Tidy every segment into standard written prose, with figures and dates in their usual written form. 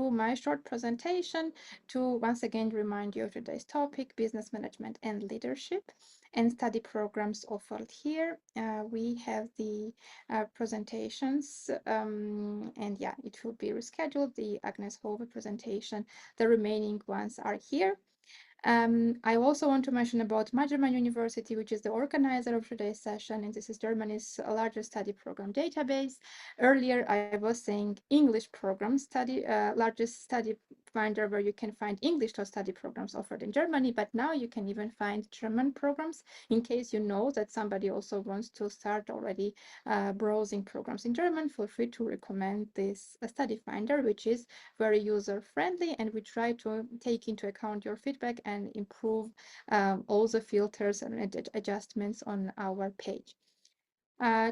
do my short presentation to once again remind you of today's topic, business management and leadership, and study programs offered here. We have the presentations, and yeah, it will be rescheduled. The Agnes Hove presentation, the remaining ones are here. I also want to mention about my German University, which is the organizer of today's session, and this is Germany's largest study program database. Earlier, I was saying English program study, largest study finder where you can find English to study programs offered in Germany, but now you can even find German programs in case you know that somebody also wants to start already browsing programs in German. Feel free to recommend this study finder, which is very user-friendly, and we try to take into account your feedback and improve all the filters and adjustments on our page.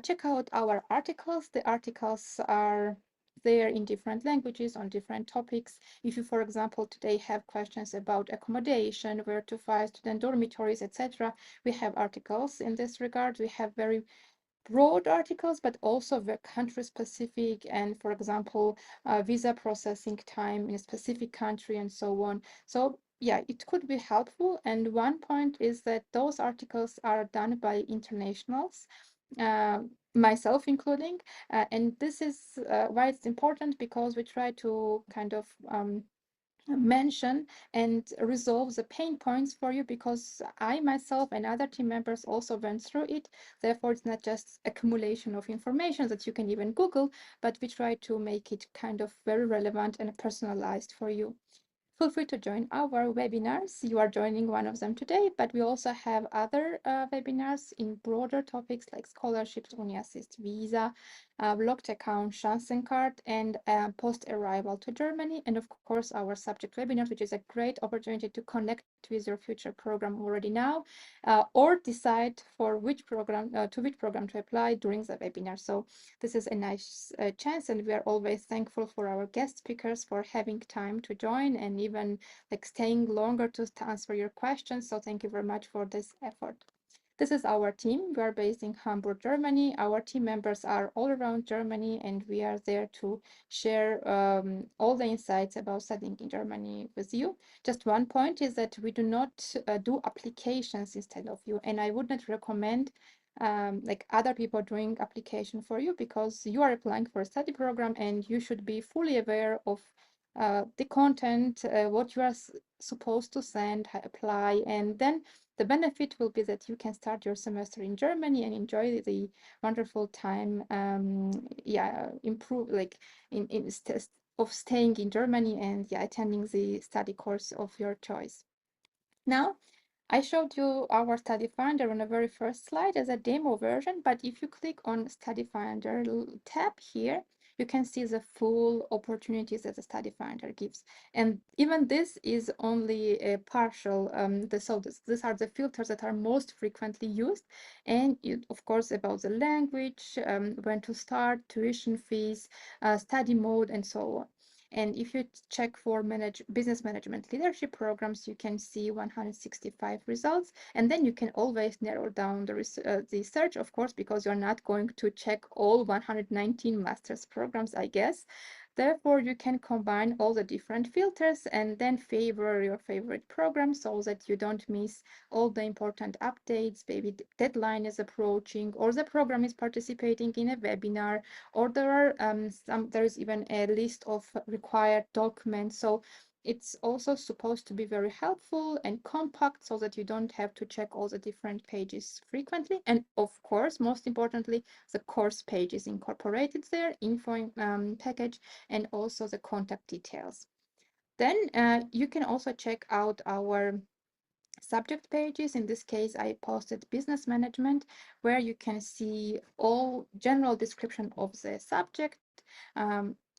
Check out our articles. The articles are there in different languages on different topics. If you, for example, today have questions about accommodation, where to find student dormitories, etc., we have articles in this regard. We have very broad articles, but also very country specific, and for example, visa processing time in a specific country and so on. So yeah, it could be helpful. And one point is that those articles are done by internationals, myself including, and this is why it's important, because we try to kind of mention and resolve the pain points for you, because I myself and other team members also went through it. Therefore, it's not just accumulation of information that you can even Google, but we try to make it kind of very relevant and personalized for you. Feel free to join our webinars. You are joining one of them today, but we also have other webinars in broader topics like scholarships, Uni-Assist Visa, blocked account, Chancencard, and post-arrival to Germany. And of course, our subject webinars, which is a great opportunity to connect with your future program already now, or decide for which program to apply during the webinar. So this is a nice chance, and we are always thankful for our guest speakers for having time to join and even like staying longer to answer your questions. So thank you very much for this effort. This is our team. We are based in Hamburg, Germany. Our team members are all around Germany, and we are there to share all the insights about studying in Germany with you. Just one point is that we do not do applications instead of you, and I would not recommend like other people doing application for you, because you are applying for a study program and you should be fully aware of the content, what you are supposed to send, apply, and then the benefit will be that you can start your semester in Germany and enjoy the wonderful time, improve like of staying in Germany and attending the study course of your choice. Now, I showed you our study finder on the very first slide as a demo version, but if you click on study finder tab here, you can see the full opportunities that the study finder gives. And even this is only a partial, these are the filters that are most frequently used. And of course, about the language, when to start, tuition fees, study mode, and so on. And if you check for business management leadership programs, you can see 165 results. And then you can always narrow down the search, of course, because you're not going to check all 119 master's programs, I guess. Therefore, you can combine all the different filters and then favor your favorite program so that you don't miss all the important updates. Maybe the deadline is approaching, or the program is participating in a webinar, or there are there's even a list of required documents. So it's also supposed to be very helpful and compact so that you don't have to check all the different pages frequently. And of course, most importantly, the course page is incorporated there, info package, and also the contact details. Then you can also check out our subject pages. In this case, I posted business management, where you can see all general description of the subject.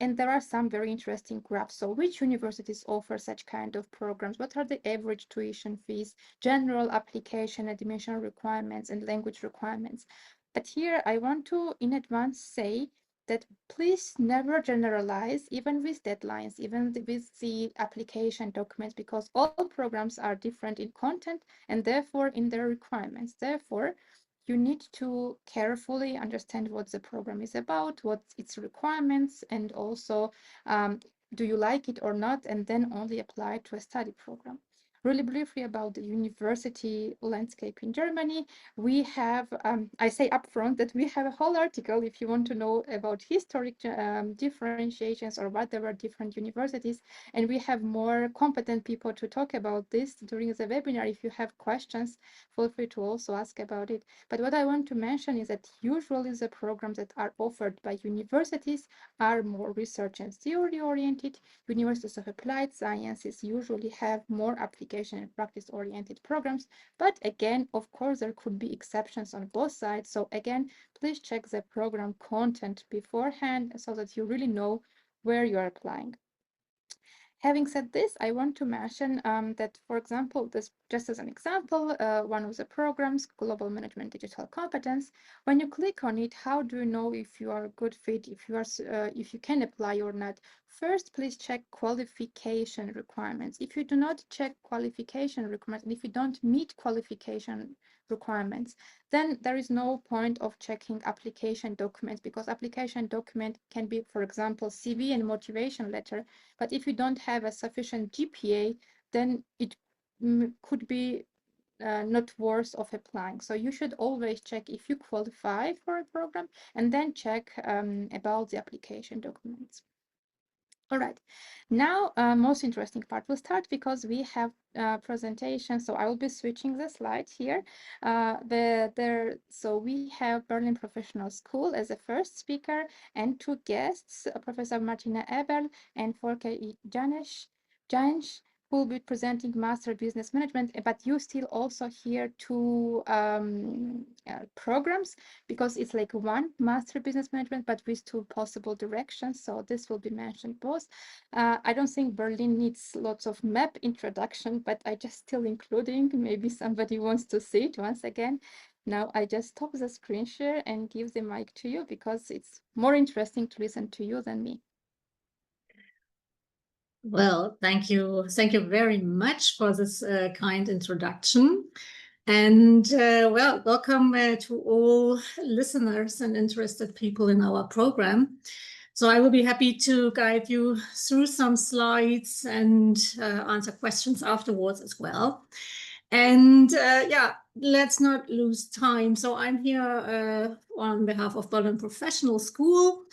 And there are some very interesting graphs. So which universities offer such kind of programs? What are the average tuition fees, general application, admission requirements, and language requirements? But here I want to in advance say that please never generalize, even with deadlines, even with the application documents, because all programs are different in content and therefore in their requirements. Therefore, you need to carefully understand what the program is about, what its requirements, and also do you like it or not, and then only apply to a study program. Really briefly about the university landscape in Germany, we have, I say upfront that we have a whole article if you want to know about historic differentiations or what there were different universities, and we have more competent people to talk about this during the webinar. If you have questions, feel free to also ask about it. But what I want to mention is that usually the programs that are offered by universities are more research and theory oriented. Universities of applied sciences usually have more application and practice oriented programs, but again, of course, there could be exceptions on both sides. So again, please check the program content beforehand so that you really know where you are applying. Having said this, I want to mention that, for example, this just as an example, one of the programs, Global Management Digital Competence, when you click on it, how do you know if you are a good fit, if you can apply or not? First, please check qualification requirements. If you do not check qualification requirements, and if you don't meet qualification requirements, then there is no point of checking application documents, because application document can be, for example, CV and motivation letter. But if you don't have a sufficient GPA, then it could be not worth of applying. So you should always check if you qualify for a program, and then check about the application documents. All right, now most interesting part will start because we have presentation. So I will be switching the slide here. So we have Berlin Professional School as a first speaker and two guests, Professor Martina Eberl and 𝘱𝘢𝘳𝘵, who will be presenting Master Business Management, but you still also hear two programs, because it's like one Master Business Management, but with two possible directions. So this will be mentioned both. I don't think Berlin needs lots of map introduction, but I just still including, maybe somebody wants to see it once again. Now I just stop the screen share and give the mic to you, because it's more interesting to listen to you than me. Well, thank you. Thank you very much for this kind introduction. And well, welcome to all listeners and interested people in our program. So I will be happy to guide you through some slides and answer questions afterwards as well. And yeah, let's not lose time. So I'm here on behalf of Berlin Professional School.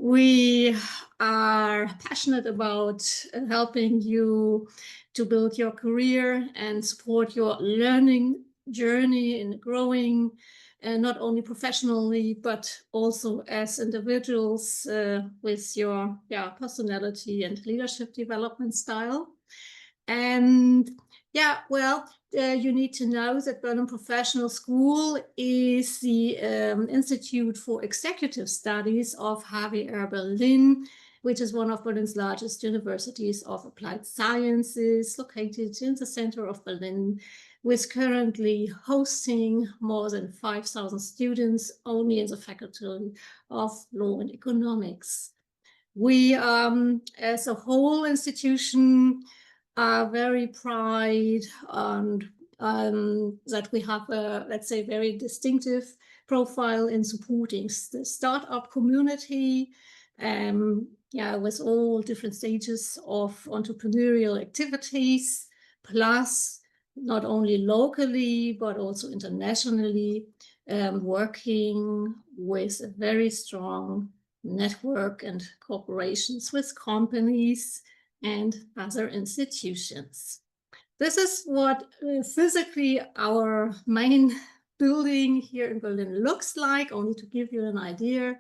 We are passionate about helping you to build your career and support your learning journey in growing, not only professionally, but also as individuals with your personality and leadership development style. And yeah, well, you need to know that Berlin Professional School is the Institute for Executive Studies of HWR Berlin, which is one of Berlin's largest universities of applied sciences, located in the center of Berlin, with currently hosting more than 5,000 students only in the Faculty of Law and Economics. We, as a whole institution, are very proud and that we have a, let's say, very distinctive profile in supporting the startup community, with all different stages of entrepreneurial activities, plus not only locally, but also internationally, working with a very strong network and cooperations with companies and other institutions. This is what physically our main building here in Berlin looks like, only to give you an idea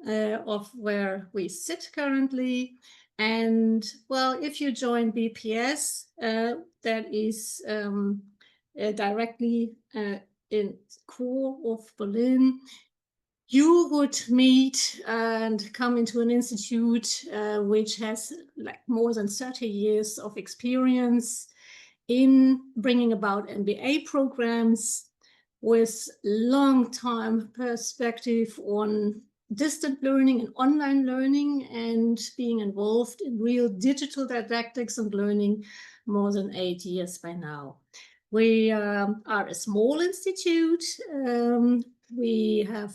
of where we sit currently. And well, if you join BPS, that is directly in core of Berlin, you would meet and come into an institute which has like more than 30 years of experience in bringing about MBA programs with long-time perspective on distant learning and online learning, and being involved in real digital didactics and learning more than 8 years by now. We are a small institute. We have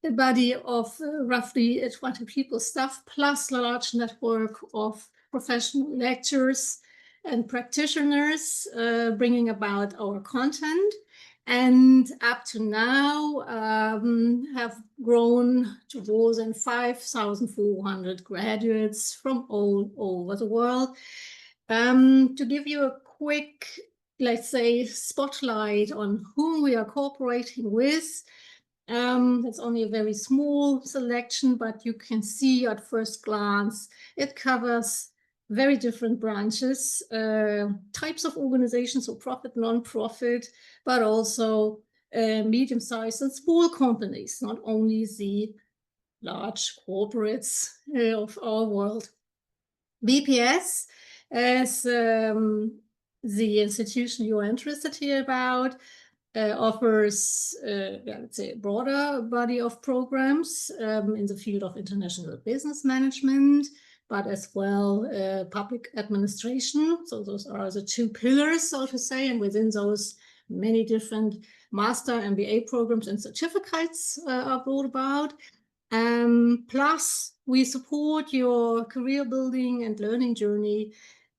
a body of roughly 20 people staff, plus a large network of professional lecturers and practitioners bringing about our content. And up to now have grown to more than 5,400 graduates from all over the world. To give you a quick, let's say, spotlight on whom we are cooperating with, it's only a very small selection, but you can see at first glance it covers very different branches, types of organizations, so profit, non-profit, but also medium-sized and small companies, not only the large corporates of our world. BPS, as the institution you're interested here about, offers, let's say, a broader body of programs in the field of international business management, but as well public administration. So those are the two pillars, so to say, and within those many different master MBA programs and certificates are brought about. Plus, we support your career building and learning journey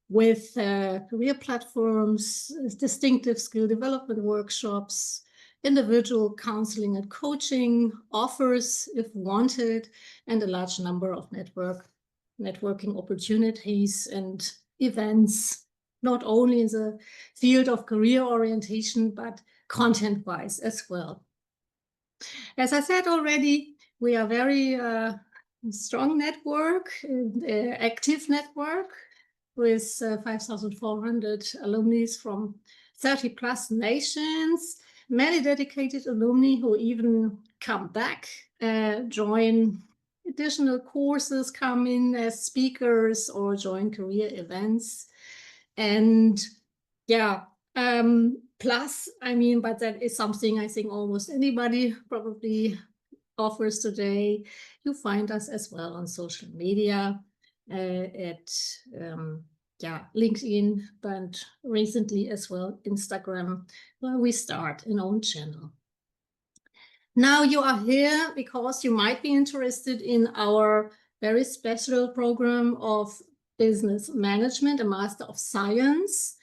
with career platforms, distinctive skill development workshops, individual counseling and coaching offers if wanted, and a large number of networking opportunities and events, not only in the field of career orientation, but content-wise as well. As I said already, we are very strong network, active network, with 5,400 alumni from 30 plus nations, many dedicated alumni who even come back, join additional courses, come in as speakers or join career events. And yeah, plus, I mean, but that is something I think almost anybody probably offers today. You find us as well on social media. At LinkedIn, but recently as well Instagram, where we start an own channel. Now you are here because you might be interested in our very special program of business management, a Master of Science,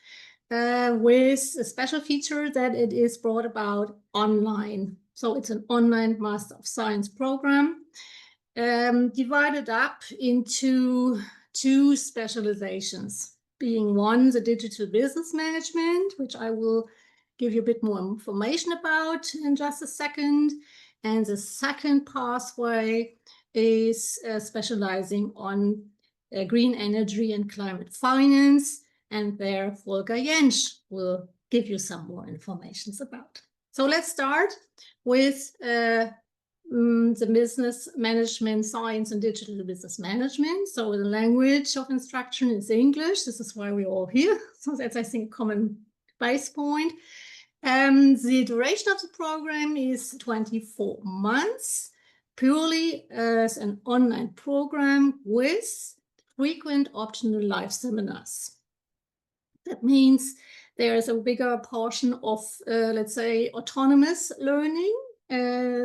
with a special feature that it is brought about online. So it's an online Master of Science program, divided up into two specializations, being one, the digital business management, which I will give you a bit more information about in just a second. And the second pathway is specializing on green energy and climate finance. And there, 𝘱𝘢𝘪𝘥 will give you some more information about. So let's start with the business management, science and digital business management. So the language of instruction is English. This is why we're all here. So that's, I think, a common base point. The duration of the program is 24 months, purely as an online program with frequent optional live seminars. That means there is a bigger portion of, let's say, autonomous learning,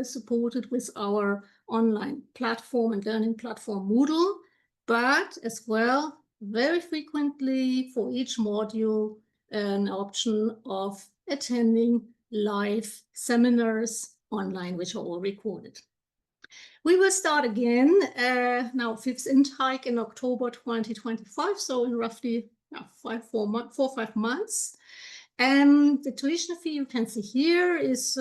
supported with our online platform and learning platform Moodle, but as well, very frequently for each module, an option of attending live seminars online, which are all recorded. We will start again now 5th intake in October 2025, so in roughly 4 or 5 months. The tuition fee you can see here is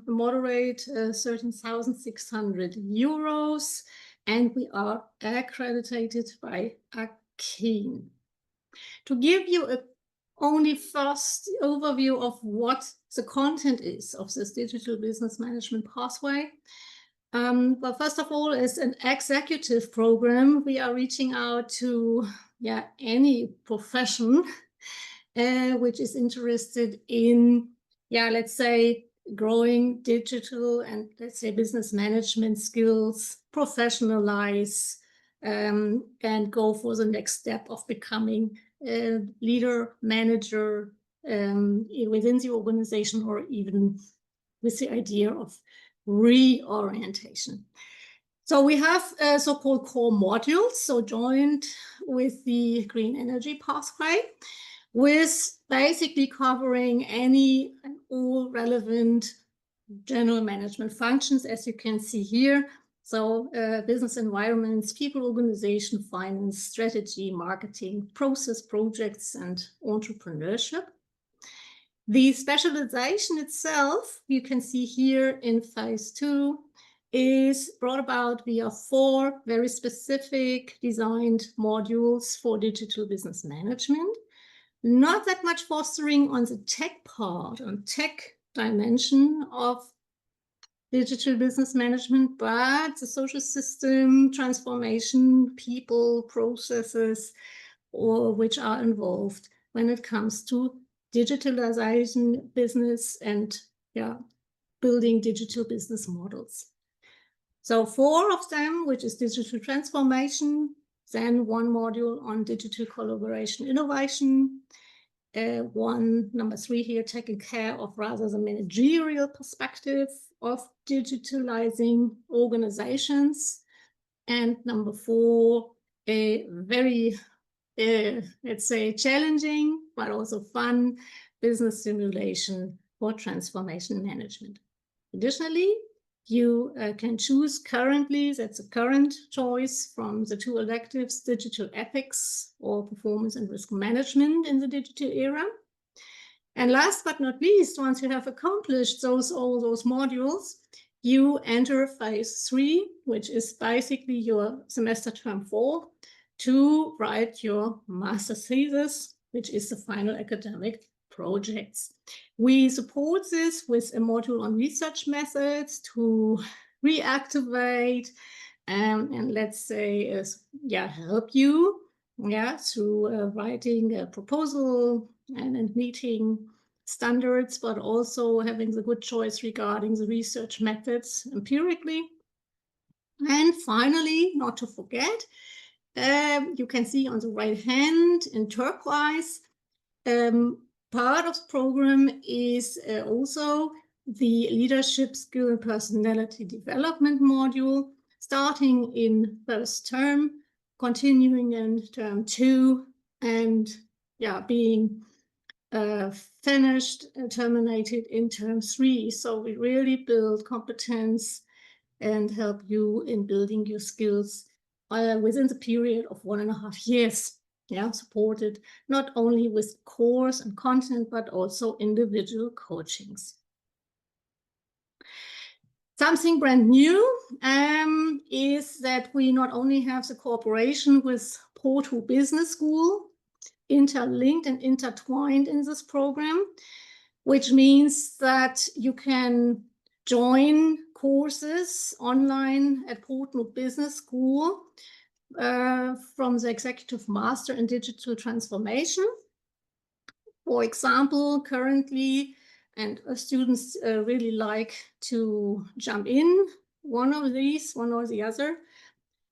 moderate 13,600 euros, and we are accredited by ACHEN. To give you a only first overview of what the content is of this digital business management pathway. Well, first of all, as an executive program, we are reaching out to any profession which is interested in, let's say, growing digital and, let's say, business management skills, professionalize, and go for the next step of becoming a leader, manager within the organization, or even with the idea of reorientation. So we have so-called core modules, so joined with the green energy pathway, with basically covering any and all relevant general management functions, as you can see here. So business environments, people, organization, finance, strategy, marketing, process, projects, and entrepreneurship. The specialization itself, you can see here in phase 2, is brought about via 4 very specific designed modules for digital business management. Not that much fostering on the tech part, on tech dimension of digital business management, but the social system transformation, people, processes, or which are involved when it comes to digitalization business and building digital business models. So 4 of them, which is digital transformation, then 1 module on digital collaboration innovation, number 3 here, taking care of rather the managerial perspective of digitalizing organizations, and number 4, a very let's say challenging but also fun business simulation for transformation management. Additionally, you can choose currently, that's a current choice from the 2 electives, digital ethics or performance and risk management in the digital era. And last but not least, once you have accomplished all those modules, you enter phase 3, which is basically your semester term 4, to write your master thesis, which is the final academic projects. We support this with a module on research methods to reactivate and let's say help you through writing a proposal and meeting standards, but also having the good choice regarding the research methods empirically. And finally, not to forget, you can see on the right hand in turquoise, part of the program is also the leadership skill and personality development module, starting in first term, continuing in term 2, and being finished and terminated in term 3. So we really build competence and help you in building your skills within the period of 1.5 years. Supported not only with course and content, but also individual coachings. Something brand new is that we not only have the cooperation with Porto Business School, interlinked and intertwined in this program, which means that you can join courses online at Porto Business School from the Executive Master in Digital Transformation. For example, currently, and students really like to jump in one of these, one or the other.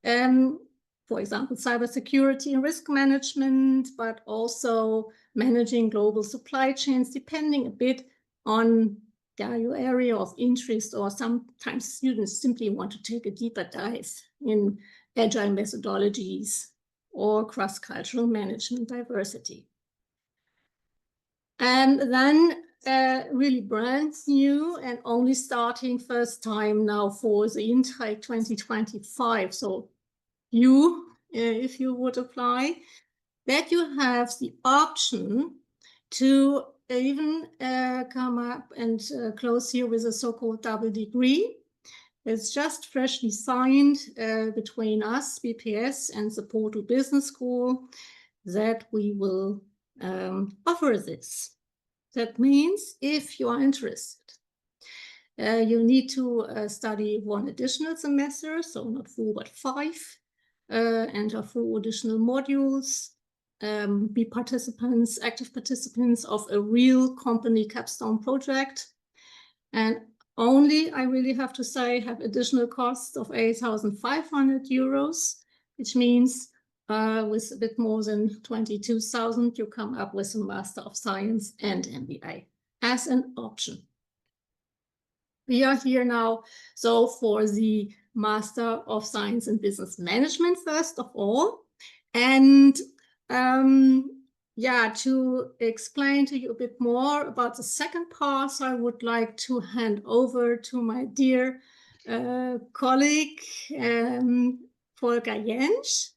For example, cybersecurity and risk management, but also managing global supply chains, depending a bit on your area of interest, or sometimes students simply want to take a deeper dive in agile methodologies or cross-cultural management diversity. And then really brand new and only starting first time now for the intake 2025. So you, if you would apply, that you have the option to even come up and close here with a so-called double degree. It's just freshly signed between us, BPS, and the Porto Business School, that we will offer this. That means if you are interested, you need to study 1 additional semester, so not 4 but 5, enter 4 additional modules, be participants, active participants of a real company capstone project, and only, I really have to say, have additional costs of 8,500 euros, which means with a bit more than 22,000, you come up with a Master of Science and MBA as an option. we are here now. So for the Master of Science in Business Management, first of all. And yeah, to explain to you a bit more about the second part, I would like to hand over to my dear colleague, 𝘱𝘢𝘪𝘥,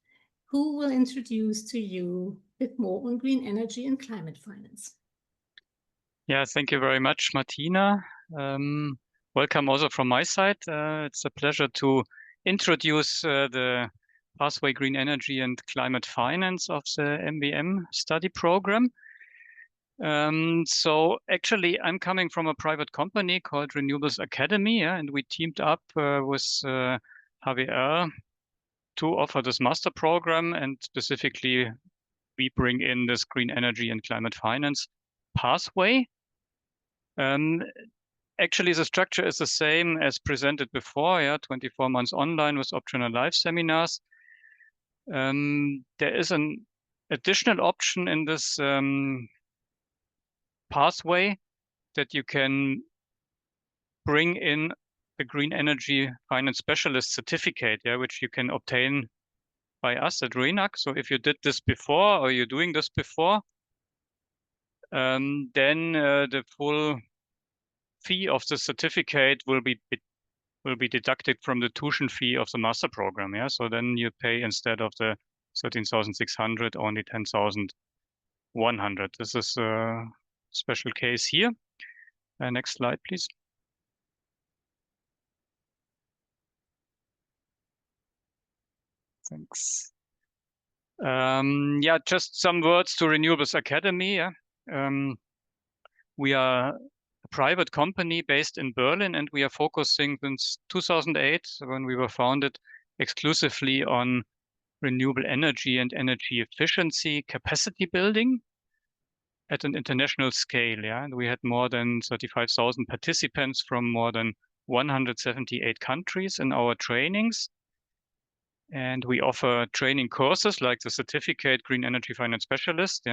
who will introduce to you a bit more on green energy and climate finance. Yeah, thank you very much, Martina. Welcome also from my side. It's a pleasure to introduce the Pathway Green Energy and Climate Finance of the MBM study program. So actually, I'm coming from a private company called Renewables Academy, and we teamed up with 𝘱𝘢𝘪𝘥 to offer this master program, and specifically, we bring in this green energy and climate finance pathway. Actually, the structure is the same as presented before, 24 months online with optional live seminars. There is an additional option in this pathway that you can bring in a green energy finance specialist certificate, which you can obtain by us at RENAC. So if you did this before or you're doing this before, then the full fee of the certificate will be deducted from the tuition fee of the master program. So then you pay, instead of the 13,600, only 10,100. This is a special case here. Next slide, please. Thanks. Yeah, just some words to Renewables Academy. We are a private company based in Berlin, and we are focusing since 2008, when we were founded, exclusively on renewable energy and energy efficiency capacity building at an international scale. And we had more than 35,000 participants from more than 178 countries in our trainings. And we offer training courses like the certificate Green Energy Finance Specialist,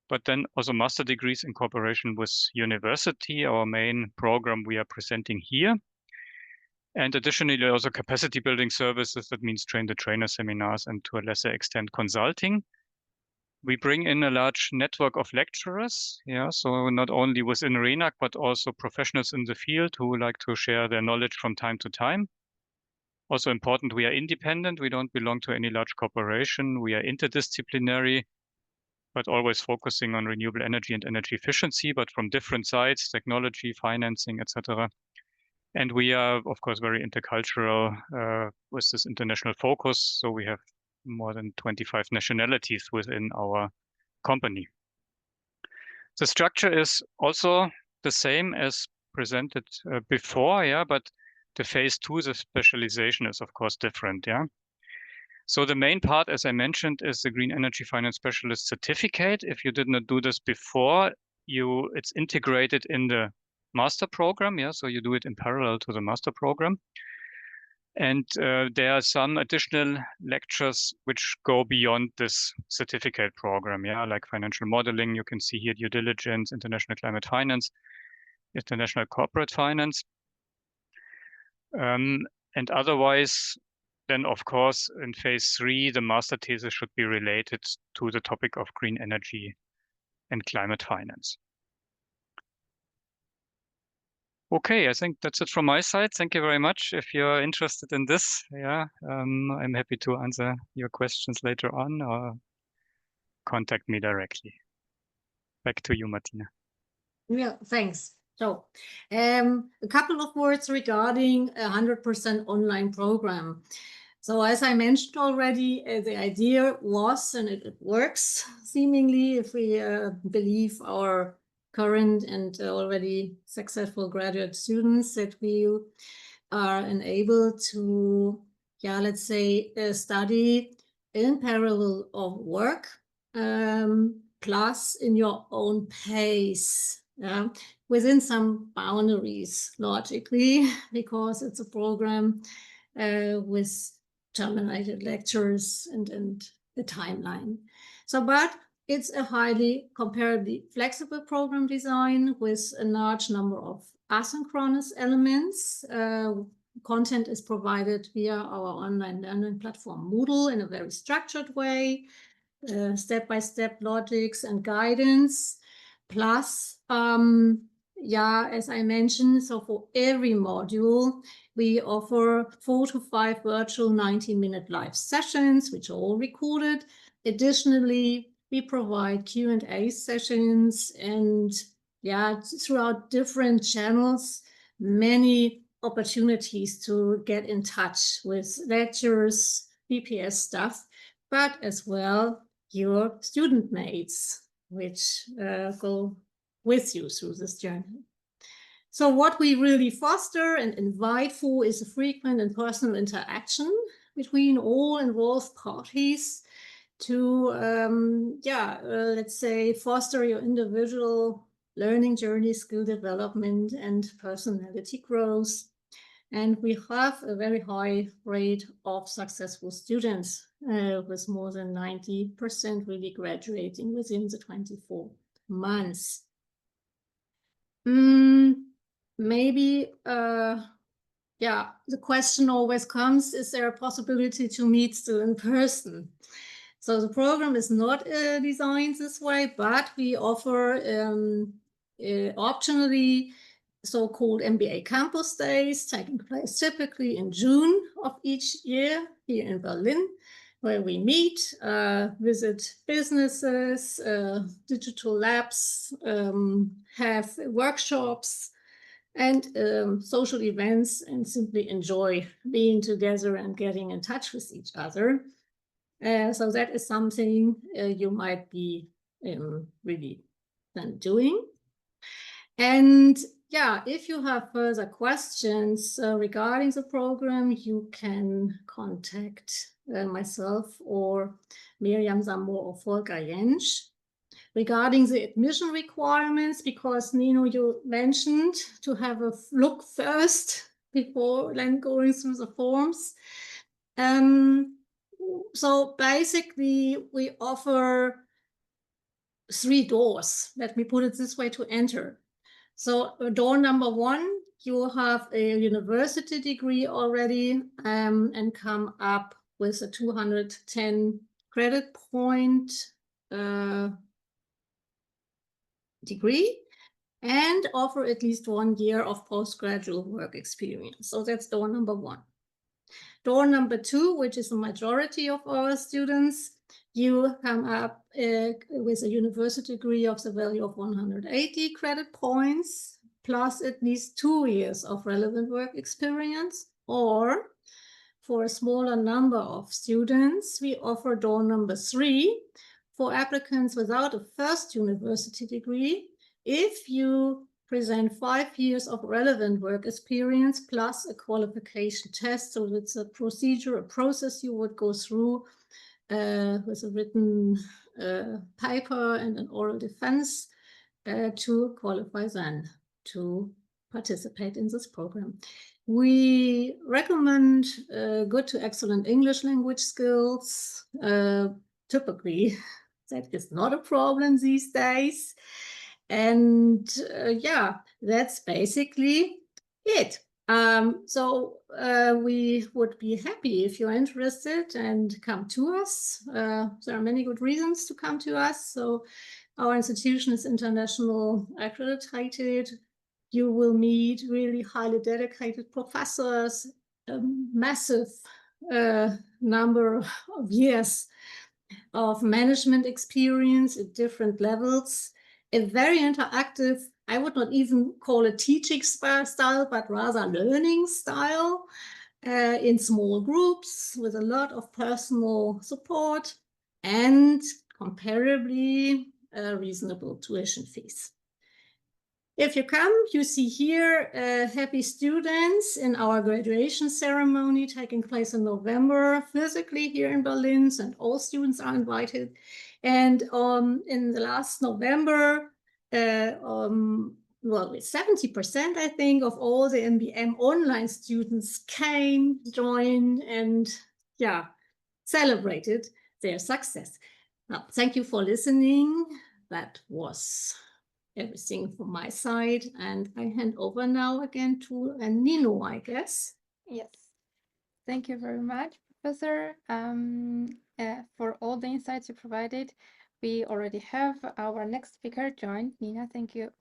but then also master degrees in cooperation with university, our main program we are presenting here. And additionally, also capacity building services, that means train-the-trainer seminars, and to a lesser extent, consulting. We bring in a large network of lecturers, so not only within RENAC, but also professionals in the field who like to share their knowledge from time to time. Also important, we are independent. We don't belong to any large corporation. We are interdisciplinary, but always focusing on renewable energy and energy efficiency, but from different sides, technology, financing, etc. And we are, of course, very intercultural with this international focus. So we have more than 25 nationalities within our company. The structure is also the same as presented before, but the phase 2, the specialization, is of course different. So the main part, as I mentioned, is the Green Energy Finance Specialist certificate. If you did not do this before, it's integrated in the master program. So you do it in parallel to the master program. And there are some additional lectures which go beyond this certificate program, like financial modeling. You can see here due diligence, international climate finance, international corporate finance. And otherwise, then of course, in phase 3, the master thesis should be related to the topic of green energy and climate finance. Okay, I think that's it from my side. Thank you very much. If you're interested in this, I'm happy to answer your questions later on, or contact me directly. Back to you, Martina. Yeah, thanks. So, a couple of words regarding a 100% online program. So, as I mentioned already, the idea was, and it works seemingly, if we believe our current and already successful graduate students, that we are enabled to, let's say, study in parallel of work, plus in your own pace, within some boundaries, logically, because it's a program with terminated lectures and the timeline. So, but it's a highly comparably flexible program design with a large number of asynchronous elements. Content is provided via our online learning platform Moodle in a very structured way, step-by-step logics and guidance. Plus, as I mentioned, so for every module, we offer 4 to 5 virtual 90-minute live sessions, which are all recorded. Additionally, we provide Q&A sessions and throughout different channels, many opportunities to get in touch with lecturers, BPS staff, but as well your student mates, which go with you through this journey. So what we really foster and invite for is a frequent and personal interaction between all involved parties to, let's say, foster your individual learning journey, skill development, and personality growth. And we have a very high rate of successful students, with more than 90% really graduating within the 24 months. Maybe, the question always comes, is there a possibility to meet still in person? So the program is not designed this way, but we offer optionally so-called MBA campus days taking place typically in June of each year here in Berlin, where we meet, visit businesses, digital labs, have workshops and social events, and simply enjoy being together and getting in touch with each other. So that is something you might be really then doing. And if you have further questions regarding the program, you can contact myself or Miriam Zamor or Volker Jentsch. Regarding the admission requirements, because Nino, you mentioned to have a look first before then going through the forms. So basically, we offer 3 doors, let me put it this way, to enter. So door number 1, you have a university degree already and come up with a 210 credit point degree and offer at least 1 year of postgraduate work experience. So that's door number 1. Door number 2, which is the majority of our students, you come up with a university degree of the value of 180 credit points, plus at least 2 years of relevant work experience. Or for a smaller number of students, we offer door number 3 for applicants without a first university degree. If you present 5 years of relevant work experience plus a qualification test, so it's a procedure, a process you would go through with a written paper and an oral defense to qualify then to participate in this program. We recommend good to excellent English language skills. Typically, that is not a problem these days. And that's basically it. We would be happy if you're interested and come to us. There are many good reasons to come to us. So our institution is international accredited. You will meet really highly dedicated professors, a massive number of years of management experience at different levels, a very interactive, I would not even call it teaching style, but rather learning style in small groups with a lot of personal support and comparably reasonable tuition fees. If you come, you see here happy students in our graduation ceremony taking place in November, physically here in Berlin, and all students are invited. And in the last November, with 70%, I think, of all the MBM online students came, joined, and celebrated their success. Well, thank you for listening. That was everything from my side. And I hand over now again to Nino, I guess. Yes. Thank you very much, Professor, for all the insights you provided. We already have our next speaker joined. Nina, thank you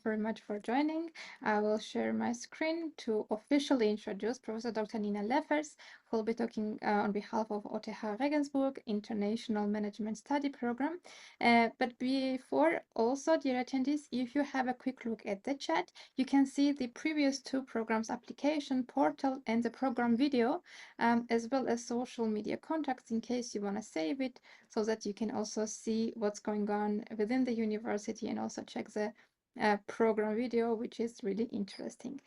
very much for joining. I will share my screen to officially introduce Professor Dr. Nina Leffers, who will be talking on behalf of 𝘱𝘀 Regensburg International Management Study Program. But before, also, dear attendees, if you have a quick look at the chat, you can see the previous two programs application portal and the program video, as well as social media contacts in case you want to save it, so that you can also see what's going on within the university and also check the program video, which is really interesting.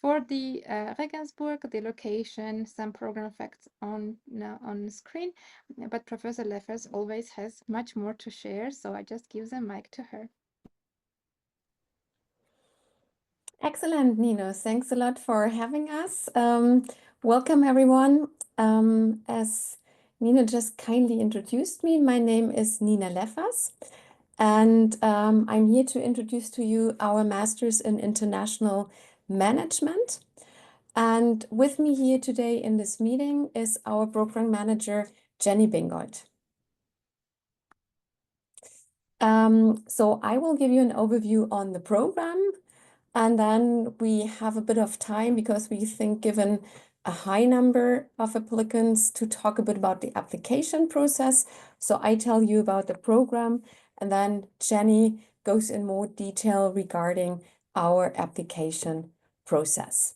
For the Regensburg, the location, some program facts on screen, but Professor Leffers always has much more to share, so I just give the mic to her. Excellent, Nino. Thanks a lot for having us. Welcome, everyone. As Nino just kindly introduced me, my name is Nina Leffers, and I'm here to introduce to you our Masters in International Management. And with me here today in this meeting is our program manager, Jenny Bingold. So I will give you an overview on the program, and then we have a bit of time because we think, given a high number of applicants, to talk a bit about the application process. So I tell you about the program, and then Jenny goes in more detail regarding our application process.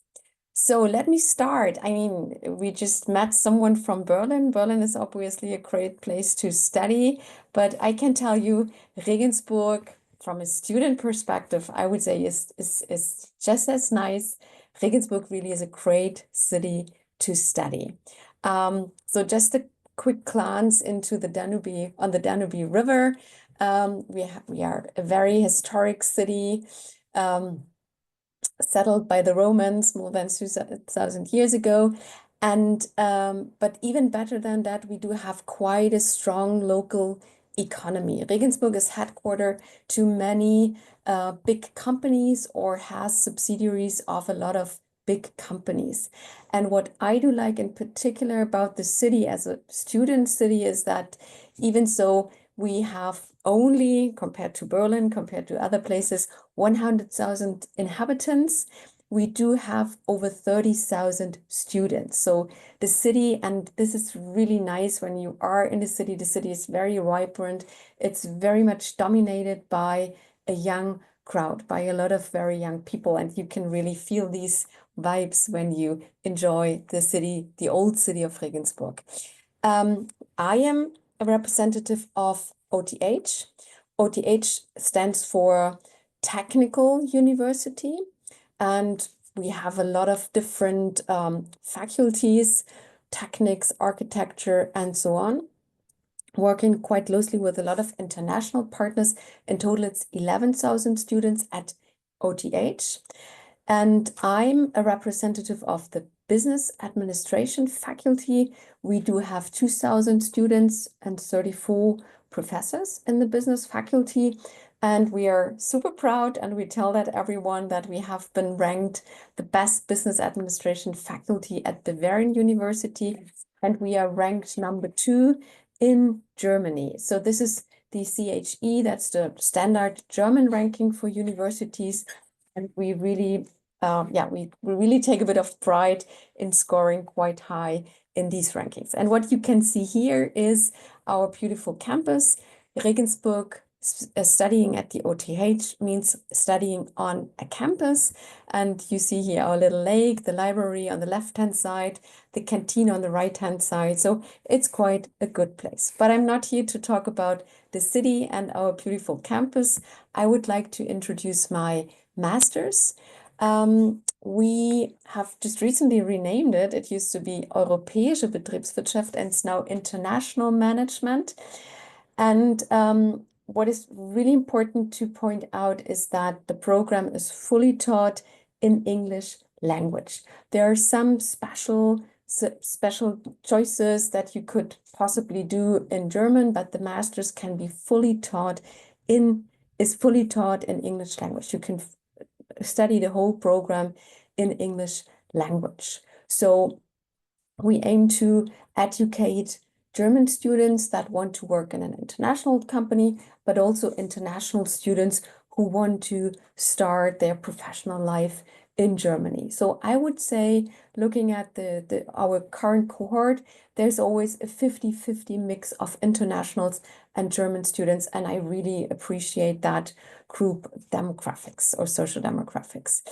So let me start. I mean, we just met someone from Berlin. Berlin is obviously a great place to study, but I can tell you Regensburg, from a student perspective, I would say is just as nice. Regensburg really is a great city to study. So just a quick glance into the Danube, on the Danube River. We are a very historic city, settled by the Romans more than 2,000 years ago. And but even better than that, we do have quite a strong local economy. Regensburg is headquartered to many big companies or has subsidiaries of a lot of big companies. And what I do like in particular about the city as a student city is that even so we have only, compared to Berlin, compared to other places, 100,000 inhabitants, we do have over 30,000 students. So the city, and this is really nice when you are in the city is very vibrant. It's very much dominated by a young crowd, by a lot of very young people. And you can really feel these vibes when you enjoy the city, the old city of Regensburg. I am a representative of OTH. OTH stands for Technical University, and we have a lot of different faculties, techniques, architecture, and so on, working quite closely with a lot of international partners. In total, it's 11,000 students at OTH. And I'm a representative of the Business Administration faculty. We do have 2,000 students and 34 professors in the business faculty. And we are super proud, and we tell that everyone, that we have been ranked the best business administration faculty at Bavarian University. And we are ranked #2 in Germany. So this is the CHE, that's the standard German ranking for universities. And we really, we really take a bit of pride in scoring quite high in these rankings. And what you can see here is our beautiful campus. Regensburg, studying at the OTH means studying on a campus. And you see here our little lake, the library on the left-hand side, the canteen on the right-hand side. So it's quite a good place. But I'm not here to talk about the city and our beautiful campus. I would like to introduce my master's. We have just recently renamed it. It used to be Europäische Betriebswirtschaft, and it's now International Management. And what is really important to point out is that the program is fully taught in English language. There are some special special choices that you could possibly do in German, but the master's can be fully taught in English language. You can study the whole program in English language. So we aim to educate German students that want to work in an international company, but also international students who want to start their professional life in Germany. So I would say, looking at our current cohort, there's always a 50-50 mix of internationals and German students, and I really appreciate that group demographics or social demographics.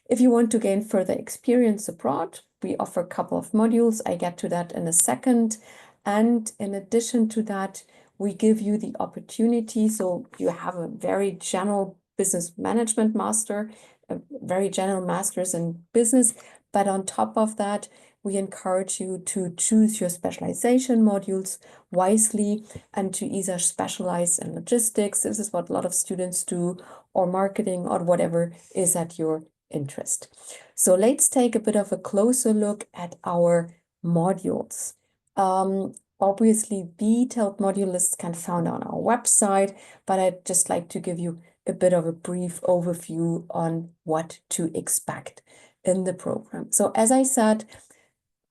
If you want to gain further experience abroad, we offer a couple of modules. I get to that in a second. And in addition to that, we give you the opportunity. So you have a very general business management master, a very general master's in business. But on top of that, we encourage you to choose your specialization modules wisely and to either specialize in logistics. This is what a lot of students do, or marketing, or whatever is at your interest. So let's take a bit of a closer look at our modules. Obviously, detailed module lists can be found on our website, but I'd just like to give you a bit of a brief overview on what to expect in the program. So as I said,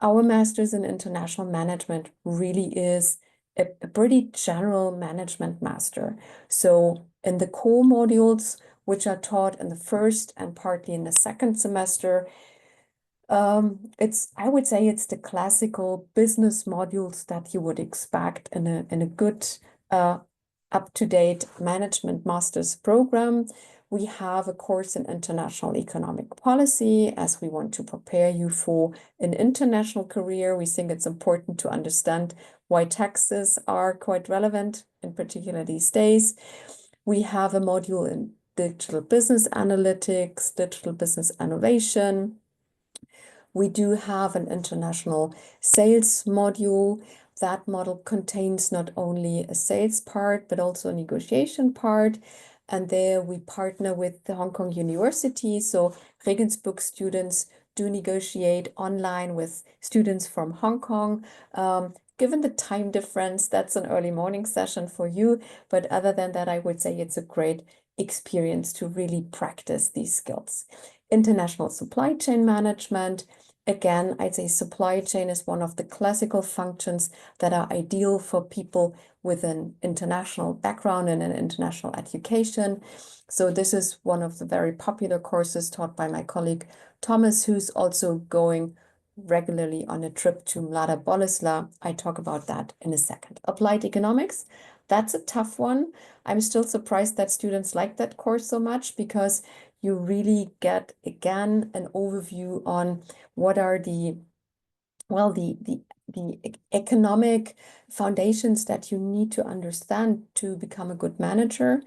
our Master's in International Management really is a pretty general management master. So in the core modules, which are taught in the first and partly in the second semester, I would say it's the classical business modules that you would expect in a good up-to-date management master's program. We have a course in international economic policy, as we want to prepare you for an international career. We think it's important to understand why taxes are quite relevant, in particular these days. We have a module in digital business analytics, digital business innovation. We do have an international sales module. That model contains not only a sales part, but also a negotiation part. And there we partner with the Hong Kong University. So Regensburg students do negotiate online with students from Hong Kong. Given the time difference, that's an early morning session for you. But other than that, I would say it's a great experience to really practice these skills. International supply chain management. Again, I'd say supply chain is one of the classical functions that are ideal for people with an international background and an international education. So this is one of the very popular courses taught by my colleague Thomas, who's also going regularly on a trip to 𝘱𝘢𝘳𝘪𝘯𝘨. I talk about that in a second. Applied economics, that's a tough one. I'm still surprised that students like that course so much, because you really get, again, an overview on what are the economic foundations that you need to understand to become a good manager.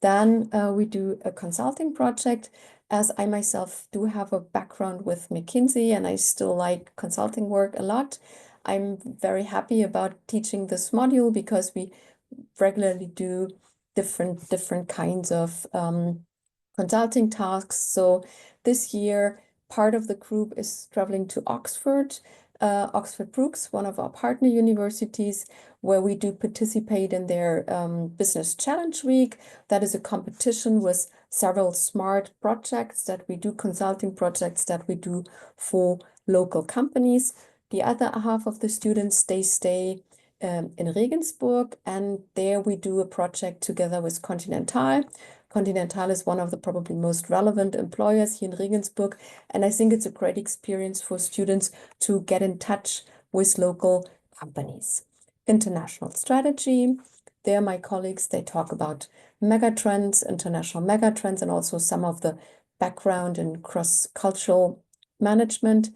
Then we do a consulting project, as I myself do have a background with McKinsey and I still like consulting work a lot. I'm very happy about teaching this module because we regularly do different kinds of consulting tasks. So this year, part of the group is traveling to Oxford Brookes, one of our partner universities, where we do participate in their Business Challenge Week. That is a competition with several smart projects that we do, consulting projects that we do for local companies. The other half of the students, they stay in Regensburg, and there we do a project together with Continental. Continental is one of the probably most relevant employers here in Regensburg, and I think it's a great experience for students to get in touch with local companies. International strategy, there my colleagues, they talk about megatrends, international megatrends, and also some of the background in cross-cultural management.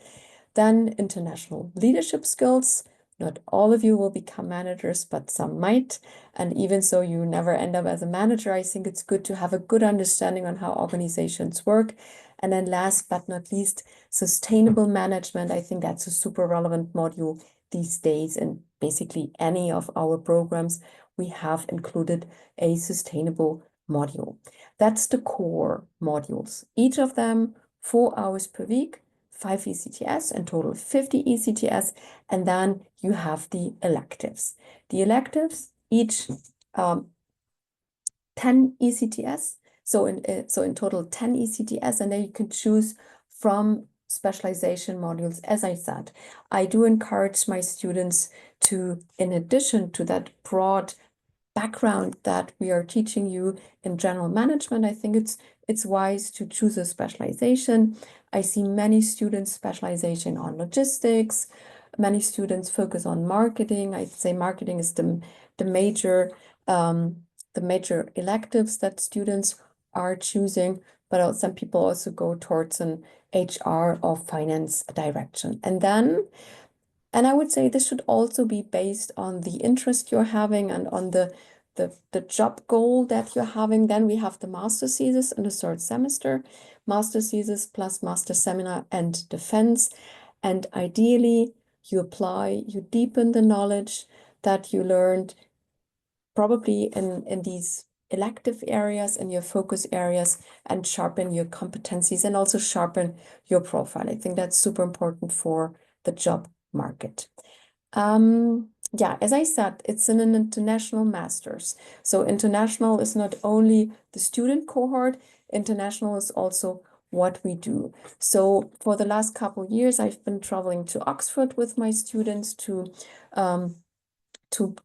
Then international leadership skills. Not all of you will become managers, but some might. And even so, you never end up as a manager. I think it's good to have a good understanding on how organizations work. And then last but not least, sustainable management. I think that's a super relevant module these days. And basically any of our programs, we have included a sustainable module. That's the core modules. Each of them 4 hours per week, 5 ECTS, in total 50 ECTS, and then you have the electives. The electives, each 10 ECTS, so in total 10 ECTS, and then you can choose from specialization modules. As I said, I do encourage my students to, in addition to that broad background that we are teaching you in general management, I think it's wise to choose a specialization. I see many students specialization on logistics. Many students focus on marketing. I'd say marketing is the major electives that students are choosing, but some people also go towards an HR or finance direction. And I would say this should also be based on the interest you're having and on the job goal that you're having. Then we have the master thesis in the 3rd semester, master thesis plus master seminar and defense. And ideally, you deepen the knowledge that you learned probably in these elective areas and your focus areas, and sharpen your competencies and also sharpen your profile. I think that's super important for the job market. Yeah, as I said, it's an international master's. So international is not only the student cohort, international is also what we do. So for the last couple of years, I've been traveling to Oxford with my students to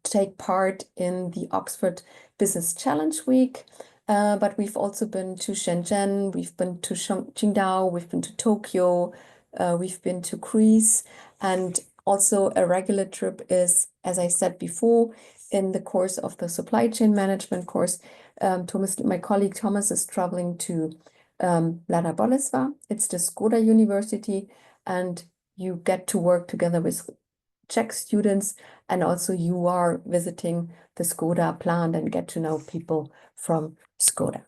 take part in the Oxford Business Challenge Week. But we've also been to Shenzhen, we've been to Qingdao, we've been to Tokyo, we've been to Greece, and also a regular trip is, as I said before, in the course of the supply chain management course, my colleague Thomas is traveling to 𝘱𝘢𝘷𝘦𝘳𝘴𝘪𝘯𝘨. It's the 𝘗𝘠a University, and you get to work together with Czech students, and also you are visiting the 𝘗𝘠a plant and get to know people from 𝘗𝘠a.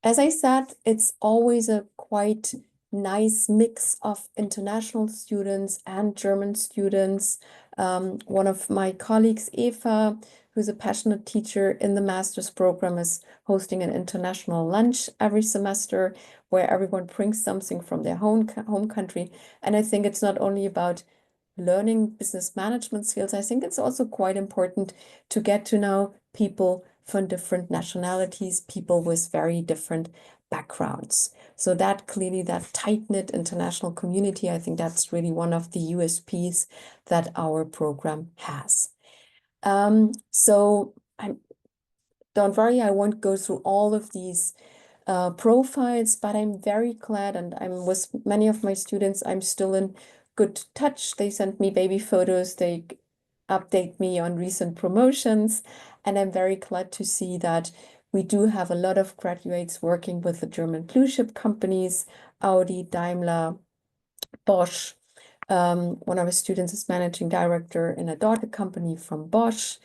As I said, it's always a quite nice mix of international students and German students. One of my colleagues, Eva, who's a passionate teacher in the master's program, is hosting an international lunch every semester where everyone brings something from their home country. And I think it's not only about learning business management skills. I think it's also quite important to get to know people from different nationalities, people with very different backgrounds. So that clearly, that tight-knit international community, I think that's really one of the USPs that our program has. So don't worry, I won't go through all of these profiles, but I'm very glad, and I'm with many of my students, I'm still in good touch. They send me baby photos, they update me on recent promotions, and I'm very glad to see that we do have a lot of graduates working with the German blue chip companies, Audi, Daimler, Bosch. One of our students is managing director in a daughter company from Bosch.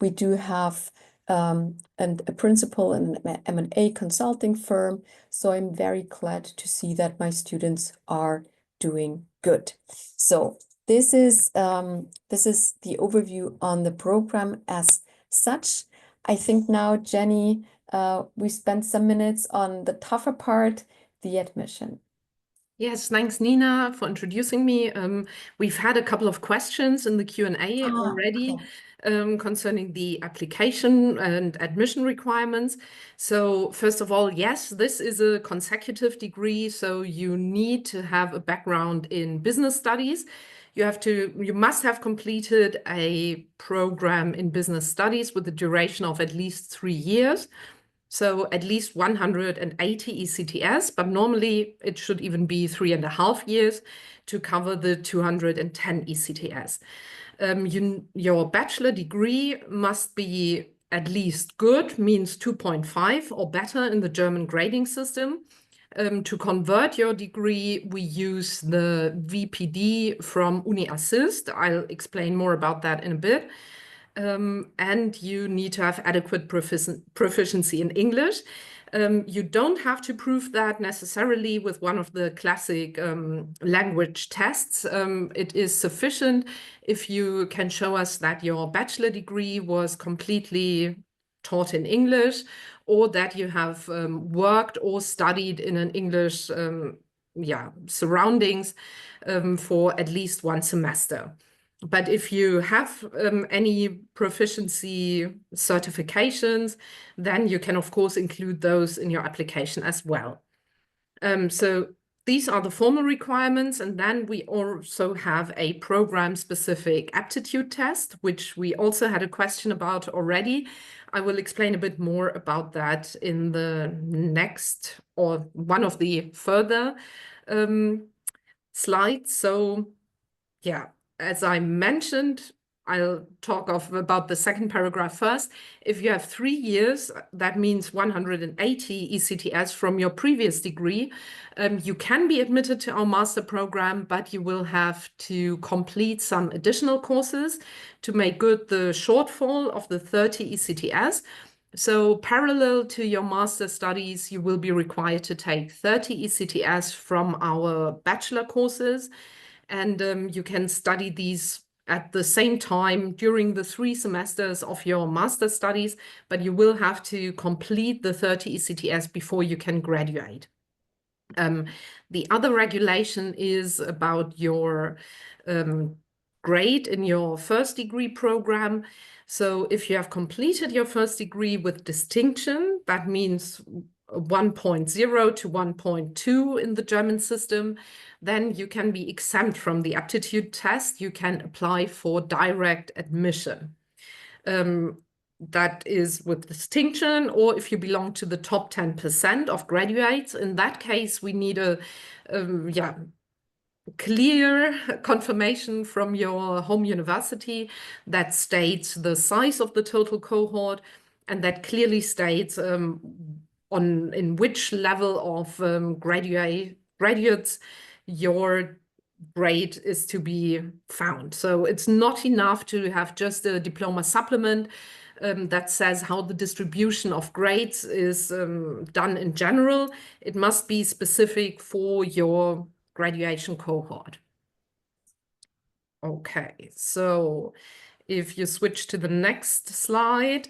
We do have a principal in an M&A consulting firm. So I'm very glad to see that my students are doing good. So this is the overview on the program as such. I think now, Jenny, we spent some minutes on the tougher part, the admission. Yes, thanks, Nina, for introducing me. We've had a couple of questions in the Q&A already concerning the application and admission requirements. So first of all, yes, this is a consecutive degree, so you need to have a background in business studies. You must have completed a program in business studies with a duration of at least 3 years. So at least 180 ECTS, but normally it should even be 3.5 years to cover the 210 ECTS. Your bachelor degree must be at least good, means 2.5 or better in the German grading system. To convert your degree, we use the VPD from UniAssist. I'll explain more about that in a bit. And you need to have adequate proficiency in English. You don't have to prove that necessarily with one of the classic language tests. It is sufficient if you can show us that your bachelor degree was completely taught in English, or that you have worked or studied in an English surroundings for at least one semester. But if you have any proficiency certifications, then you can, of course, include those in your application as well. So these are the formal requirements. And then we also have a program-specific aptitude test, which we also had a question about already. I will explain a bit more about that in the next or one of the further slides. So yeah, as I mentioned, I'll talk about the second paragraph first. If you have 3 years, that means 180 ECTS from your previous degree, you can be admitted to our master program, but you will have to complete some additional courses to make good the shortfall of the 30 ECTS. So parallel to your master studies, you will be required to take 30 ECTS from our bachelor courses. And you can study these at the same time during the 3 semesters of your master studies, but you will have to complete the 30 ECTS before you can graduate. The other regulation is about your grade in your first degree program. So if you have completed your first degree with distinction, that means 1.0 to 1.2 in the German system, then you can be exempt from the aptitude test. You can apply for direct admission. That is with distinction, or if you belong to the top 10% of graduates. In that case, we need a clear confirmation from your home university that states the size of the total cohort, and that clearly states in which level of graduates your grade is to be found. So it's not enough to have just a diploma supplement that says how the distribution of grades is done in general. It must be specific for your graduation cohort. Okay, so if you switch to the next slide,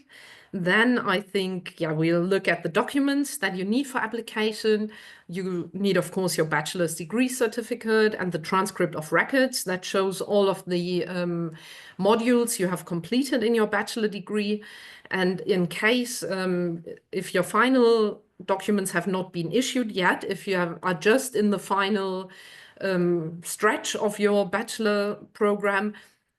then I think, we'll look at the documents that you need for application. You need, of course, your bachelor's degree certificate and the transcript of records that shows all of the modules you have completed in your bachelor degree. And in case, if your final documents have not been issued yet, if you are just in the final stretch of your bachelor program,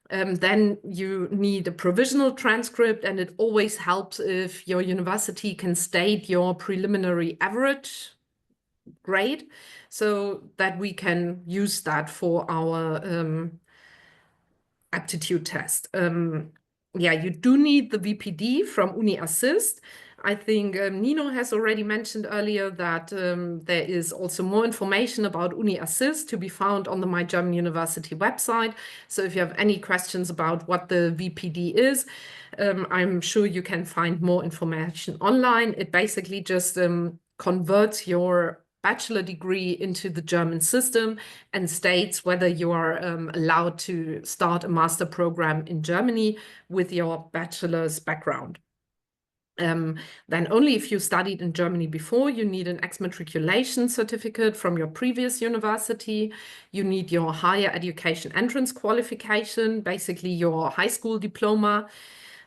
then you need a provisional transcript, and it always helps if your university can state your preliminary average grade so that we can use that for our aptitude test. You do need the VPD from UniAssist. I think Nino has already mentioned earlier that there is also more information about UniAssist to be found on the My German University website. So if you have any questions about what the VPD is, I'm sure you can find more information online. It basically just converts your bachelor degree into the German system and states whether you are allowed to start a master program in Germany with your bachelor's background. Then only if you studied in Germany before, you need an exmatriculation certificate from your previous university. You need your higher education entrance qualification, basically your high school diploma.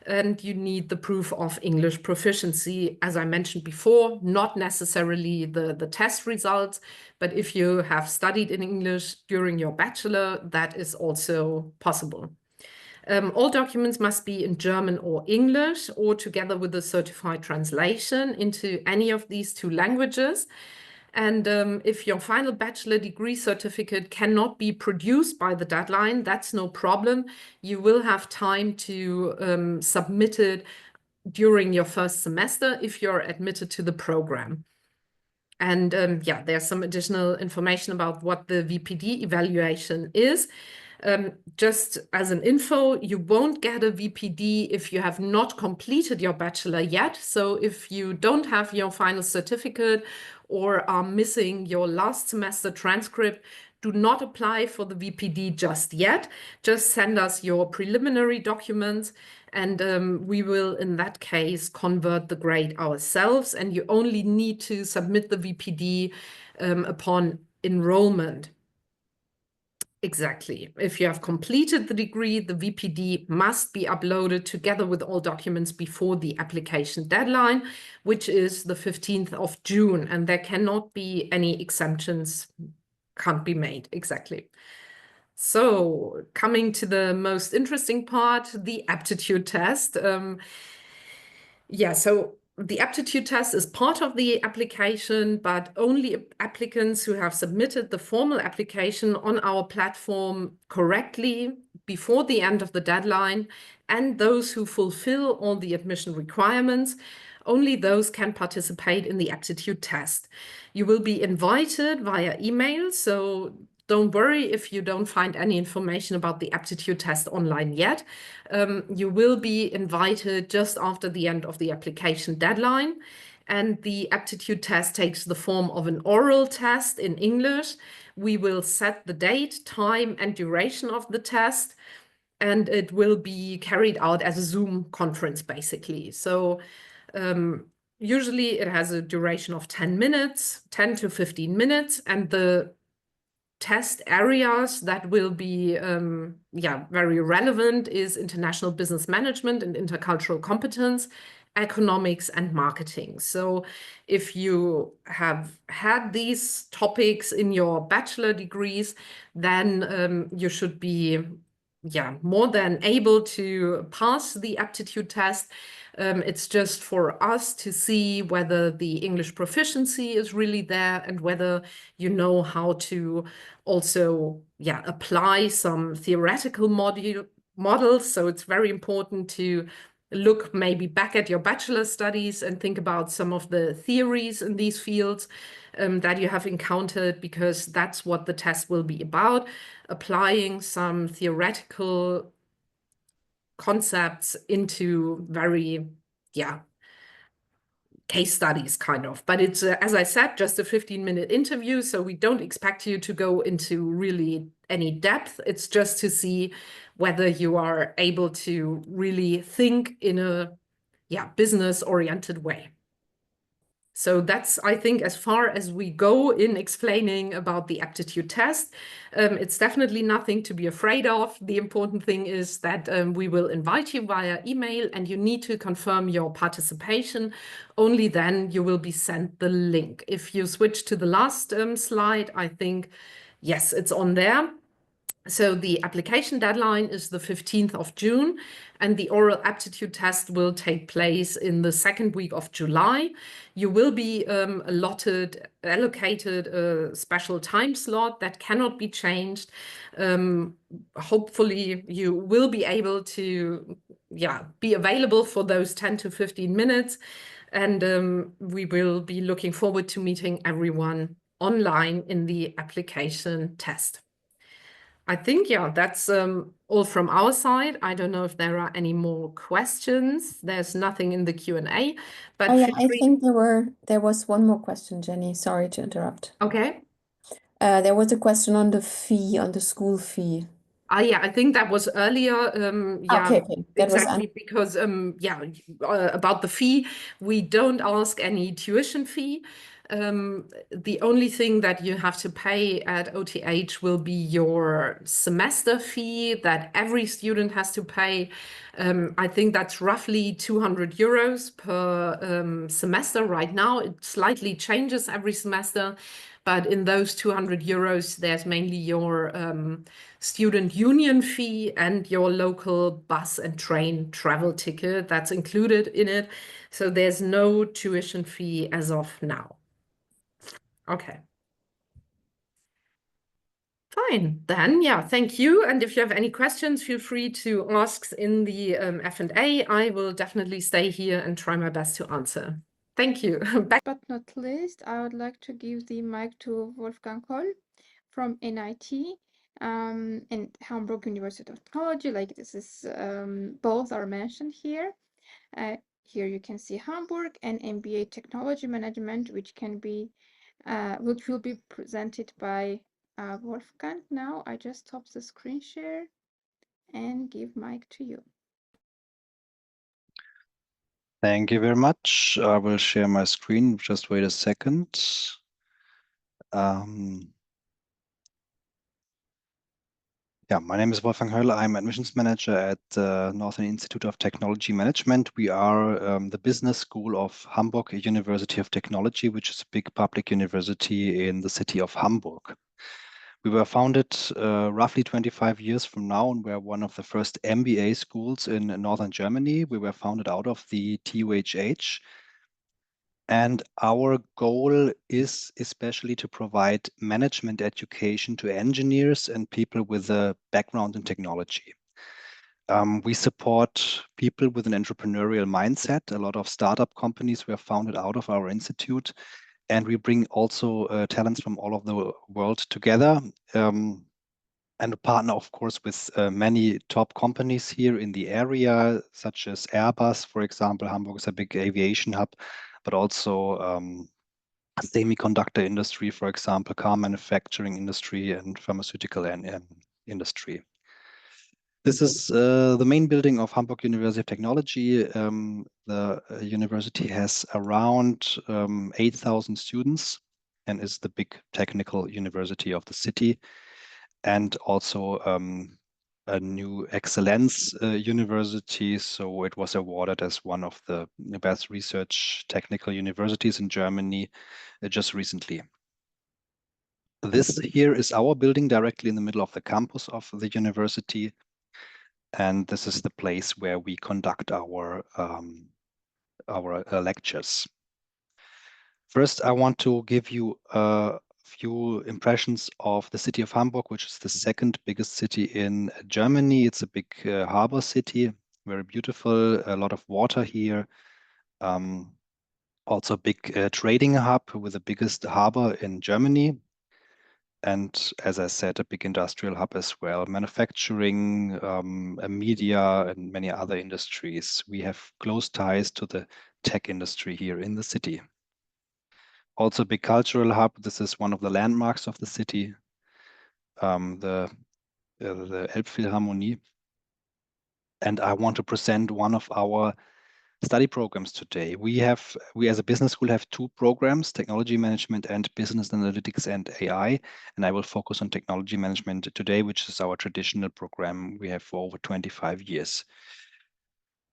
And you need the proof of English proficiency, as I mentioned before, not necessarily the test results, but if you have studied in English during your bachelor, that is also possible. All documents must be in German or English, or together with a certified translation into any of these 2 languages. And if your final bachelor degree certificate cannot be produced by the deadline, that's no problem. You will have time to submit it during your first semester if you're admitted to the program. And there's some additional information about what the VPD evaluation is. Just as an info, you won't get a VPD if you have not completed your bachelor yet. So if you don't have your final certificate or are missing your last semester transcript, do not apply for the VPD just yet. Just send us your preliminary documents, and we will, in that case, convert the grade ourselves. And you only need to submit the VPD upon enrollment. Exactly. If you have completed the degree, the VPD must be uploaded together with all documents before the application deadline, which is the 15th of June, and there cannot be any exemptions, can't be made. Exactly. So coming to the most interesting part, the aptitude test. So the aptitude test is part of the application, but only applicants who have submitted the formal application on our platform correctly before the end of the deadline, and those who fulfill all the admission requirements, only those can participate in the aptitude test. You will be invited via email, so don't worry if you don't find any information about the aptitude test online yet. You will be invited just after the end of the application deadline. And the aptitude test takes the form of an oral test in English. We will set the date, time, and duration of the test, and it will be carried out as a Zoom conference, basically. So usually it has a duration of 10 minutes, 10 to 15 minutes, and the test areas that will be very relevant is international business management and intercultural competence, economics, and marketing. So if you have had these topics in your bachelor degrees, then you should be more than able to pass the aptitude test. It's just for us to see whether the English proficiency is really there and whether you know how to also apply some theoretical models. So it's very important to look maybe back at your bachelor studies and think about some of the theories in these fields that you have encountered, because that's what the test will be about, applying some theoretical concepts into very, case studies kind of. But it's, as I said, just a 15-minute interview, so we don't expect you to go into really any depth. It's just to see whether you are able to really think in a business-oriented way. So that's, I think, as far as we go in explaining about the aptitude test. It's definitely nothing to be afraid of. The important thing is that we will invite you via email, and you need to confirm your participation. Only then you will be sent the link. If you switch to the last slide, I think, yes, it's on there. So the application deadline is the 15th of June, and the oral aptitude test will take place in the second week of July. You will be allocated a special time slot that cannot be changed. Hopefully you will be able to be available for those 10 to 15 minutes. And we will be looking forward to meeting everyone online in the application test. I think, that's all from our side. I don't know if there are any more questions. There's nothing in the Q&A, but I think there was one more question, Jenny. Sorry to interrupt. Okay. There was a question on the fee, on the school fee. I think that was earlier. Okay. That exactly, because about the fee, we don't ask any tuition fee. The only thing that you have to pay at OTH will be your semester fee that every student has to pay. I think that's roughly 200 euros per semester right now. It slightly changes every semester, but in those 200 euros, there's mainly your student union fee and your local bus and train travel ticket that's included in it. So there's no tuition fee as of now. Okay. Fine, then, thank you. And if you have any questions, feel free to ask in the F&A. I will definitely stay here and try my best to answer. Thank you. But not least, I would like to give the mic to Wolfgang Koll from NIT and Hamburg University of Technology. Like this is both are mentioned here. Here you can see Hamburg and MBA Technology Management, which will be presented by Wolfgang. Now I just stop the screen share and give mic to you. Thank you very much. I will share my screen. Just wait a second. Yeah, my name is Wolfgang Höll. I'm admissions manager at the Northern Institute of Technology Management. We are the business school of Hamburg University of Technology, which is a big public university in the city of Hamburg. We were founded roughly 25 years from now, and we're one of the first MBA schools in northern Germany. We were founded out of the TUHH. And our goal is especially to provide management education to engineers and people with a background in technology. We support people with an entrepreneurial mindset. A lot of startup companies were founded out of our institute. And we bring also talents from all over the world together. And partner, of course, with many top companies here in the area, such as Airbus, for example. Hamburg is a big aviation hub, but also semiconductor industry, for example, car manufacturing industry and pharmaceutical industry. This is the main building of Hamburg University of Technology. The university has around 8,000 students and is the big technical university of the city, and also a new excellence university. So it was awarded as one of the best research technical universities in Germany just recently. This here is our building directly in the middle of the campus of the university. And this is the place where we conduct our lectures. First, I want to give you a few impressions of the city of Hamburg, which is the second biggest city in Germany. It's a big harbor city, very beautiful, a lot of water here. Also a big trading hub with the biggest harbor in Germany. And as I said, a big industrial hub as well, manufacturing, media, and many other industries. We have close ties to the tech industry here in the city. Also a big cultural hub. This is one of the landmarks of the city, the 𝘱𝘢𝘪𝘥𝘷𝘦𝘳𝘴𝘪𝘯𝘨. And I want to present one of our study programs today. We as a business school have two programs, technology management and business analytics and AI. And I will focus on technology management today, which is our traditional program we have for over 25 years.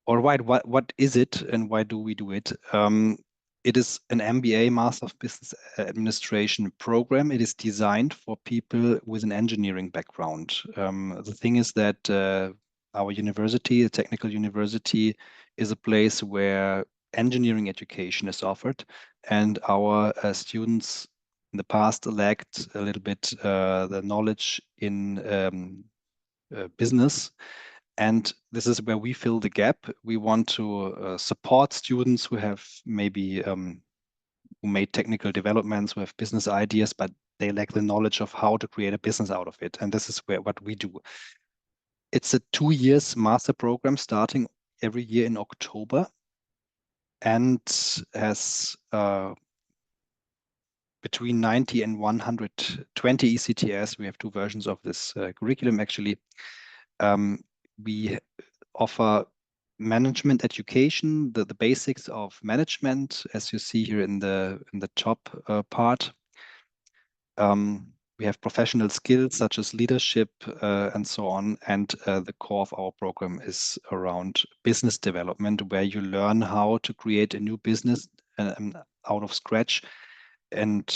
All right, what is it and why do we do it? It is an MBA, Master of Business Administration program. It is designed for people with an engineering background. The thing is that our university, the technical university, is a place where engineering education is offered, and our students in the past lacked a little bit the knowledge in business. And this is where we fill the gap. We want to support students who have maybe who made technical developments, who have business ideas, but they lack the knowledge of how to create a business out of it. And this is what we do. It's a 2 years master program starting every year in October, and has between 90 and 120 ECTS. We have two versions of this curriculum, actually. We offer management education, the basics of management, as you see here in the top part. We have professional skills such as leadership and so on. And the core of our program is around business development, where you learn how to create a new business out of scratch and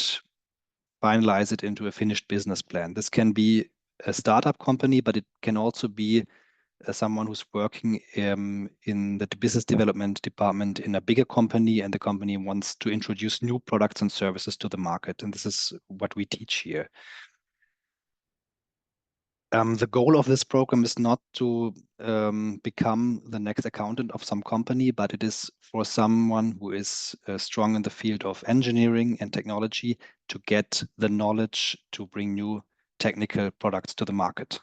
finalize it into a finished business plan. This can be a startup company, but it can also be someone who's working in the business development department in a bigger company, and the company wants to introduce new products and services to the market. And this is what we teach here. The goal of this program is not to become the next accountant of some company, but it is for someone who is strong in the field of engineering and technology to get the knowledge to bring new technical products to the market.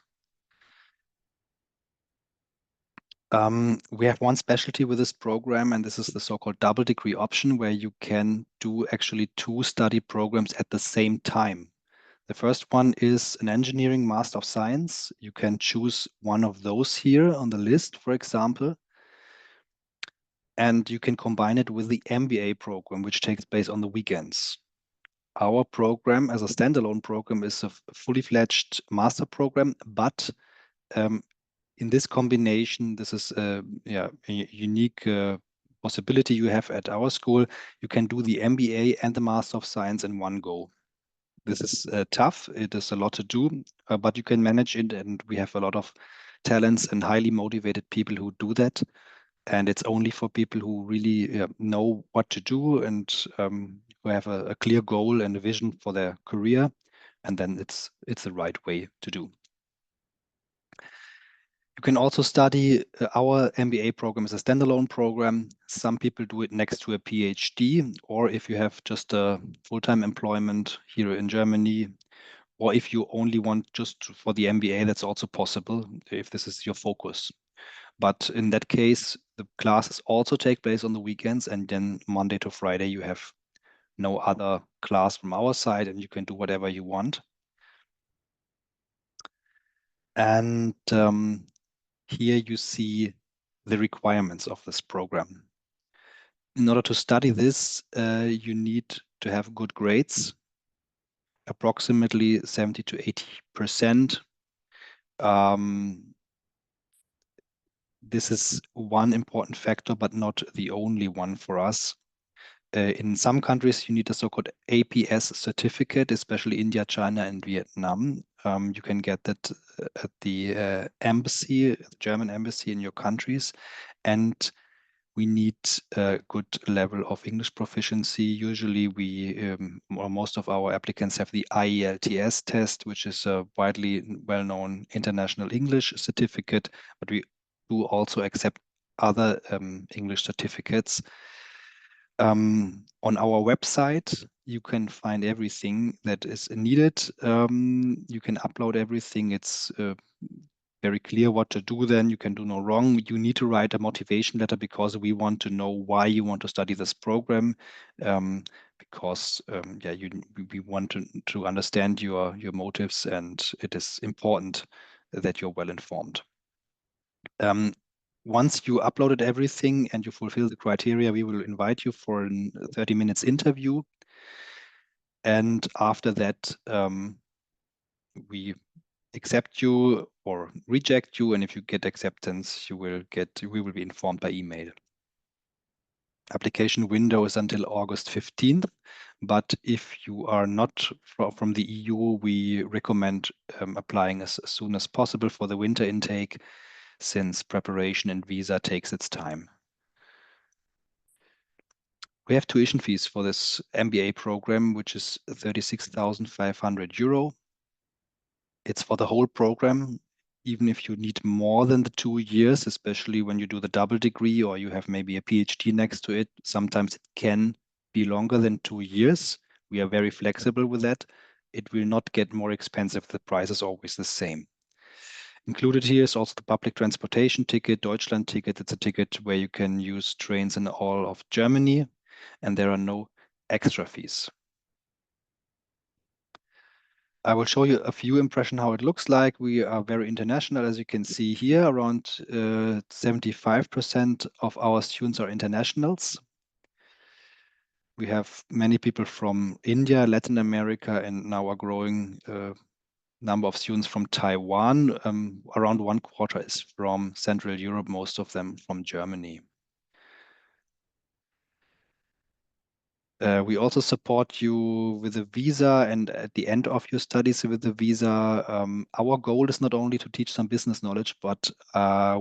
We have one specialty with this program, and this is the so-called double degree option, where you can do actually 2 study programs at the same time. The first one is an engineering Master of Science. You can choose one of those here on the list, for example. And you can combine it with the MBA program, which takes place on the weekends. our program as a standalone program is a fully fledged master program, but in this combination, this is a unique possibility you have at our school. You can do the MBA and the Master of Science in one go. This is tough. It is a lot to do, but you can manage it, and we have a lot of talents and highly motivated people who do that. And it's only for people who really know what to do and who have a clear goal and a vision for their career. And then it's the right way to do. You can also study our MBA program as a standalone program. Some people do it next to a PhD, or if you have just a full-time employment here in Germany, or if you only want just for the MBA, that's also possible if this is your focus. But in that case, the classes also take place on the weekends, and then Monday to Friday, you have no other class from our side, and you can do whatever you want. And here you see the requirements of this program. In order to study this, you need to have good grades, approximately 70 to 80%. This is one important factor, but not the only one for us. In some countries, you need a so-called APS certificate, especially India, China, and Vietnam. You can get that at the embassy, the German embassy in your countries. And we need a good level of English proficiency. Usually or most of our applicants have the IELTS test, which is a widely well-known international English certificate, but we do also accept other English certificates. On our website, you can find everything that is needed. You can upload everything. It's very clear what to do then. You can do no wrong. You need to write a motivation letter because we want to know why you want to study this program. Because we want to understand your motives, and it is important that you're well informed. Once you uploaded everything and you fulfill the criteria, we will invite you for a 30 minutes interview. And after that, we accept you or reject you. And if you get acceptance, we will be informed by email. Application window is until August 15th. But if you are not from the EU, we recommend applying as soon as possible for the winter intake, since preparation and visa takes its time. We have tuition fees for this MBA program, which is 36,500 euro. It's for the whole program, even if you need more than the 2 years, especially when you do the double degree or you have maybe a PhD next to it. Sometimes it can be longer than 2 years. We are very flexible with that. It will not get more expensive. The price is always the same. Included here is also the public transportation ticket, Deutschland ticket. It's a ticket where you can use trains in all of Germany, and there are no extra fees. I will show you a few impressions how it looks like. We are very international, as you can see here. Around 75% of our students are internationals. We have many people from India, Latin America, and now a growing number of students from Taiwan. Around 1/4 is from Central Europe, most of them from Germany. We also support you with a visa, and at the end of your studies with the visa, our goal is not only to teach some business knowledge, but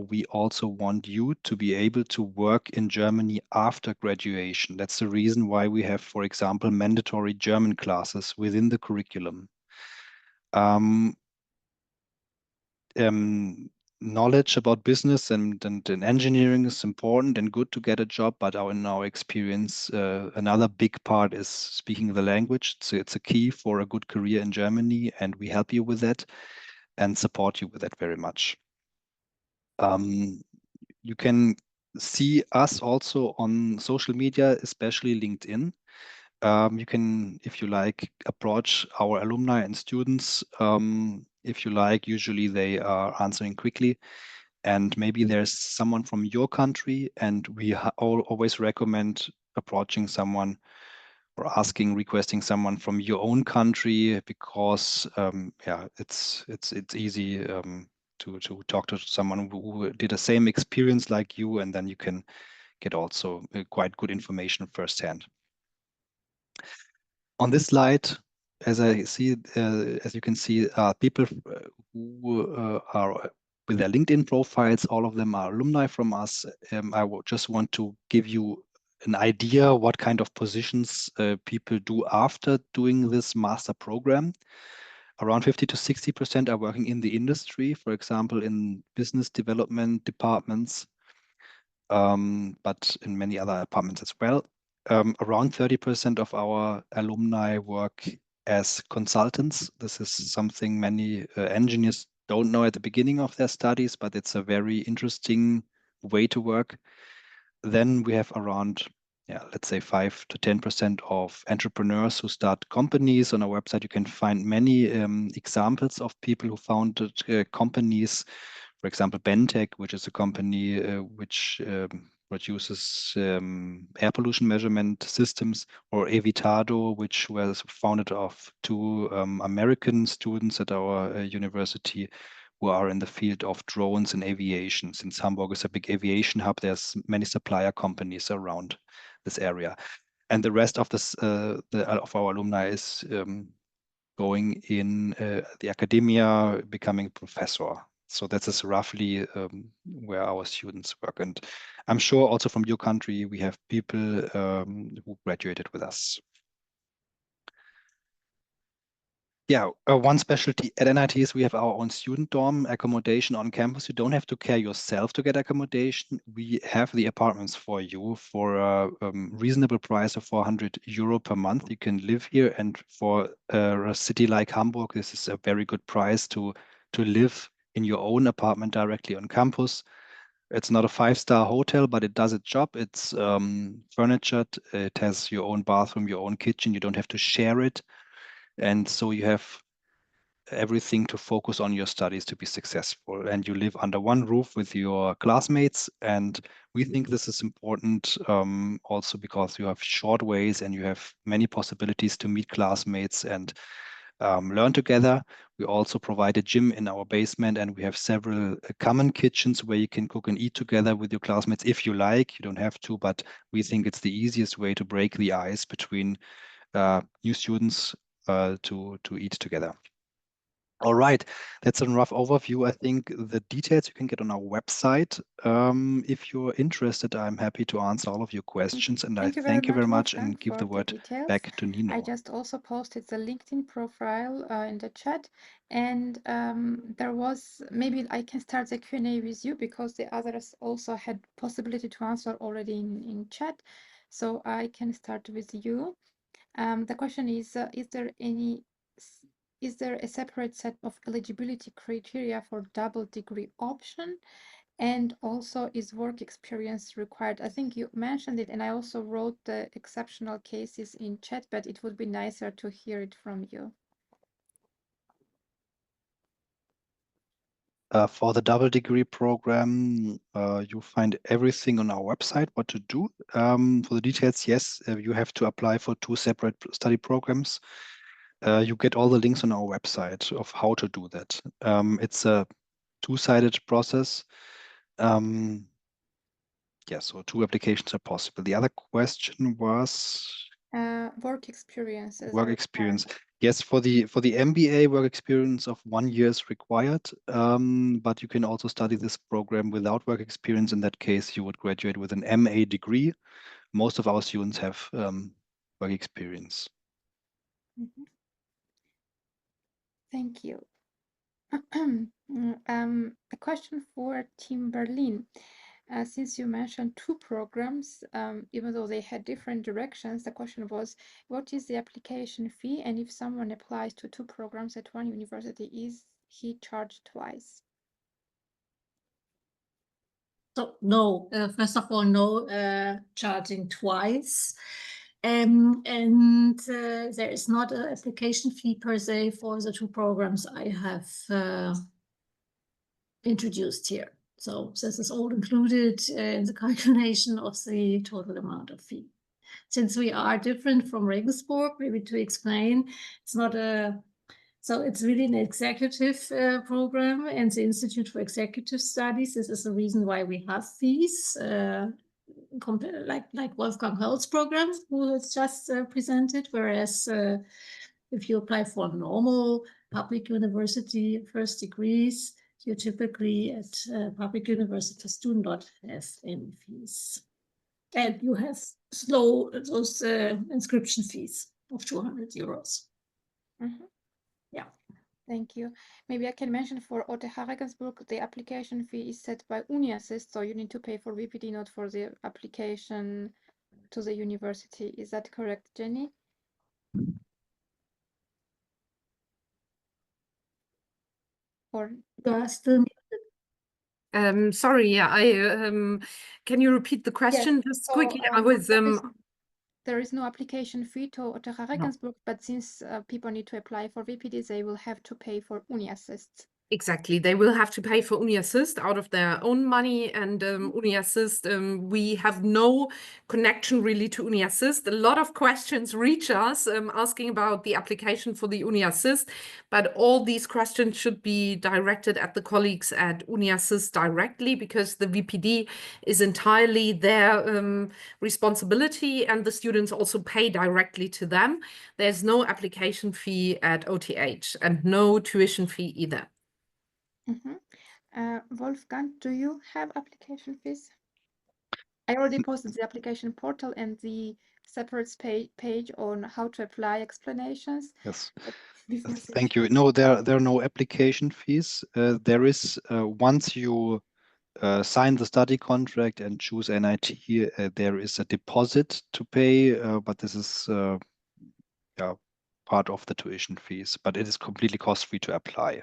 we also want you to be able to work in Germany after graduation. That's the reason why we have, for example, mandatory German classes within the curriculum. Knowledge about business and engineering is important and good to get a job, but in our experience, another big part is speaking the language. So it's a key for a good career in Germany, and we help you with that and support you with that very much. You can see us also on social media, especially LinkedIn. You can, if you like, approach our alumni and students. If you like, usually they are answering quickly. And maybe there's someone from your country, and we always recommend approaching someone or requesting someone from your own country, because yeah, it's easy to talk to someone who did the same experience like you, and then you can get also quite good information firsthand. On this slide, as you can see, people who are with their LinkedIn profiles. All of them are alumni from us. I just want to give you an idea what kind of positions people do after doing this master program. Around 50 to 60% are working in the industry, for example, in business development departments, but in many other departments as well. Around 30% of our alumni work as consultants. This is something many engineers don't know at the beginning of their studies, but it's a very interesting way to work. Then we have around, let's say 5 to 10% of entrepreneurs who start companies. On our website, you can find many examples of people who founded companies. For example, Bentech, which is a company which produces air pollution measurement systems, or 𝘱𝘢𝘪𝘥𝘪𝘯𝘨, which was founded of two American students at our university who are in the field of drones and aviation. Since Hamburg is a big aviation hub, there's many supplier companies around this area. And the rest of this of our alumni is going in the academia, becoming professor. So that is roughly where our students work. And I'm sure also from your country, we have people who graduated with us. Yeah, one specialty at NIT is we have our own student dorm accommodation on campus. You don't have to care yourself to get accommodation. We have the apartments for you for a reasonable price of 400 euro per month. You can live here, and for a city like Hamburg, this is a very good price to live in your own apartment directly on campus. It's not a 5-star hotel, but it does its job. It's furnitured. It has your own bathroom, your own kitchen. You don't have to share it. And so you have everything to focus on your studies to be successful. And you live under one roof with your classmates. And we think this is important also because you have short ways and you have many possibilities to meet classmates and learn together. We also provide a gym in our basement, and we have several common kitchens where you can cook and eat together with your classmates if you like. You don't have to, but we think it's the easiest way to break the ice between new students to eat together. All right, that's a rough overview. I think the details you can get on our website. If you're interested, I'm happy to answer all of your questions. And I thank you very much and give the word back to Nino. I just also posted the LinkedIn profile in the chat, and there was, maybe I can start the Q&A with you because the others also had possibility to answer already in chat. So I can start with you. The question is there a separate set of eligibility criteria for double degree option? And also, is work experience required? I think you mentioned it, and I also wrote the exceptional cases in chat, but it would be nicer to hear it from you. For the double degree program, you find everything on our website, what to do. For the details, yes, you have to apply for 2 separate study programs. You get all the links on our website of how to do that. It's a 2-sided process. Yeah, so 2 applications are possible. The other question was work experience. Work experience. Yes, for the MBA, work experience of 1 year is required, but you can also study this program without work experience. In that case, you would graduate with an MA degree. Most of our students have work experience. Mm-hmm. Thank you. A question for Team Berlin. Since you mentioned 2 programs, even though they had different directions, the question was, what is the application fee? And if someone applies to 2 programs at one university, is he charged twice? So no, first of all, no charging twice. And there is not an application fee per se for the 2 programs I have introduced here. So this is all included in the calculation of the total amount of fee. since we are different from Regensburg, maybe to explain, it's not a, so it's really an executive program, and the Institute for Executive Studies, this is the reason why we have these, like Wolfgang Hell's program, who has just presented, whereas if you apply for normal public university first degrees, you typically at public universities do not have any fees. And you have those inscription fees of 200 euros. Mhm. Yeah. Thank you. Maybe I can mention for 𝘱𝘪𝘵 Regensburg, the application fee is set by UniAssist, so you need to pay for VPD, not for the application to the university. Is that correct, Jenny? Or You are still Sorry, yeah, can you repeat the question just quickly? I was there is no application fee to 𝘱𝘪𝘵 Regensburg, but since people need to apply for VPD, they will have to pay for UniAssist. Exactly. They will have to pay for UniAssist out of their own money, and UniAssist, we have no connection really to UniAssist. A lot of questions reach us asking about the application for the UniAssist, but all these questions should be directed at the colleagues at UniAssist directly, because the VPD is entirely their responsibility, and the students also pay directly to them. There's no application fee at OTH and no tuition fee either. Wolfgang, do you have application fees? I already posted the application portal and the separate page on how to apply explanations. Yes. Before Thank you. No, there are no application fees. There is, once you sign the study contract and choose NIT, there is a deposit to pay, but this is yeah, part of the tuition fees, but it is completely cost-free to apply.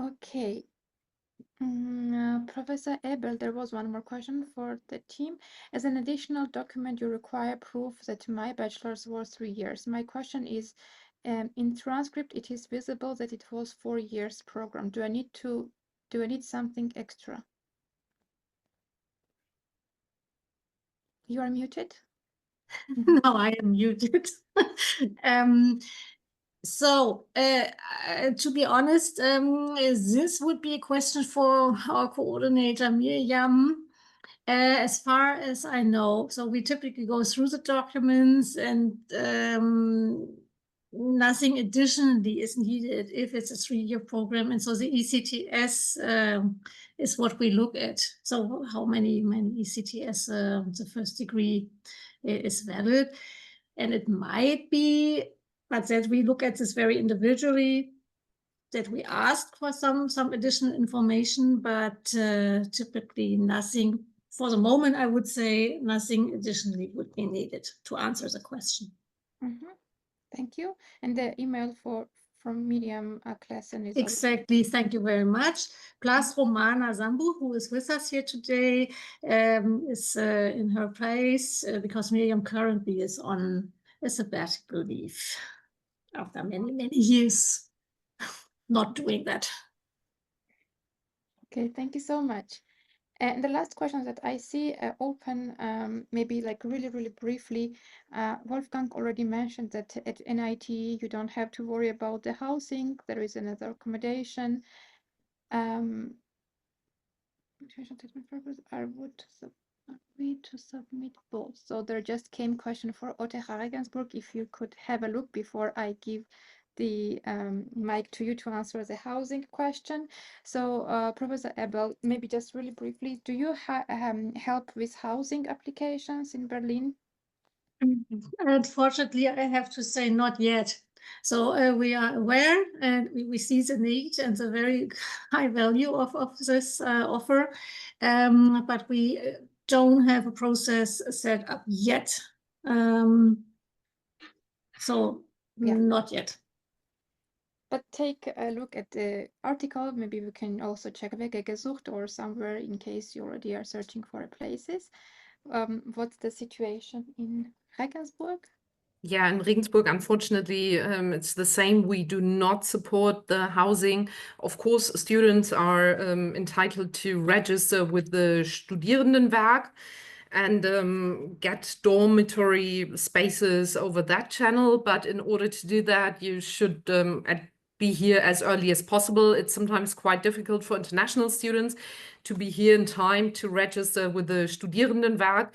Okay. Professor Ebel, there was one more question for the team. As an additional document, you require proof that my bachelor's was 3 years. My question is, in transcript, it is visible that it was 4 years program. Do I need something extra? You are muted. Now I am muted. So, to be honest, this would be a question for our coordinator, Miriam. As far as I know, so we typically go through the documents, and nothing additionally is needed if it's a 3-year program. And so the ECTS is what we look at. So how many ECTS the first degree is valid. And it might be, but that we look at this very individually, that we ask for some additional information, but typically nothing. For the moment, I would say nothing additionally would be needed to answer the question. Thank you. And the email from Miriam Klassen is exactly. Thank you very much. Plus Romana Zambu, who is with us here today, is in her place because Miriam currently is on a sabbatical leave after many years not doing that. Okay, thank you so much. And the last question that I see open, maybe like really briefly, Wolfgang already mentioned that at NIT you don't have to worry about the housing. There is another accommodation. I would agree to submit both. So there just came question for 𝘱𝘪𝘵 Regensburg. If you could have a look before I give the mic to you to answer the housing question. So Professor Ebel, maybe just really briefly, do you help with housing applications in Berlin? Unfortunately, I have to say not yet. So we are aware, and we see the need and the very high value of this offer, but we don't have a process set up yet. So not yet. But take a look at the article. Maybe we can also check Wege-gesucht or somewhere in case you already are searching for places. What's the situation in Regensburg? Yeah, in Regensburg, unfortunately, it's the same. We do not support the housing. Of course, students are entitled to register with the 𝘱𝘢𝘪𝘵𝘁 and get dormitory spaces over that channel. But in order to do that, you should be here as early as possible. It's sometimes quite difficult for international students to be here in time to register with the 𝘱𝘢𝘪𝘵𝘁.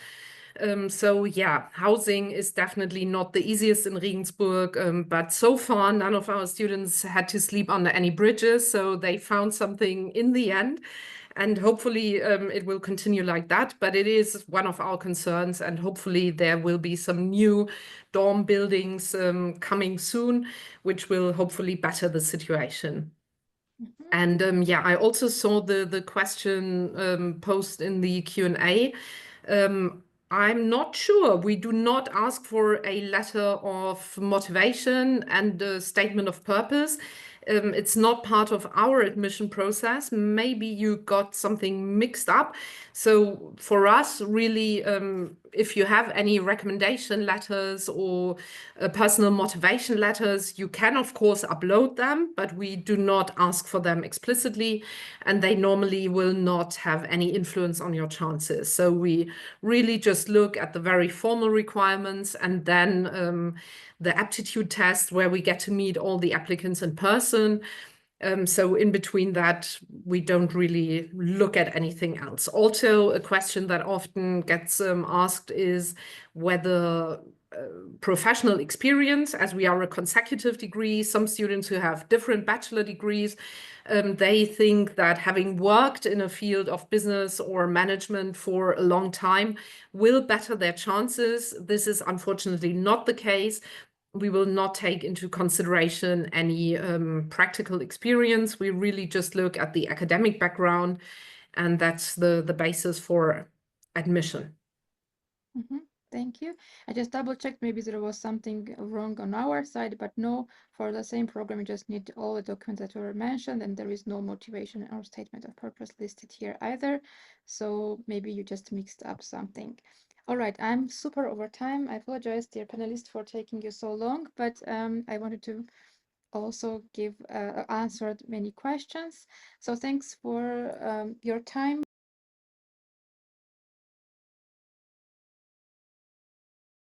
So yeah, housing is definitely not the easiest in Regensburg, but so far none of our students had to sleep under any bridges, so they found something in the end. And hopefully it will continue like that, but it is one of our concerns, and hopefully there will be some new dorm buildings coming soon, which will hopefully better the situation. And yeah, I also saw the question posed in the Q&A. I'm not sure. We do not ask for a letter of motivation and a statement of purpose. It's not part of our admission process. Maybe you got something mixed up. So for us, really, if you have any recommendation letters or personal motivation letters, you can, of course, upload them, but we do not ask for them explicitly, and they normally will not have any influence on your chances. So we really just look at the very formal requirements, and then the aptitude test where we get to meet all the applicants in person. So in between that, we don't really look at anything else. Also, a question that often gets asked is whether professional experience, as we are a consecutive degree, some students who have different bachelor degrees, they think that having worked in a field of business or management for a long time will better their chances. This is unfortunately not the case. We will not take into consideration any practical experience. We really just look at the academic background, and that's the basis for admission. Thank you. I just double checked, maybe there was something wrong on our side, but no, for the same program, you just need all the documents that were mentioned, and there is no motivation or statement of purpose listed here either. So maybe you just mixed up something. All right, I'm super over time. I apologize, dear panelists, for taking you so long, but I wanted to also give answered many questions. So thanks for your time.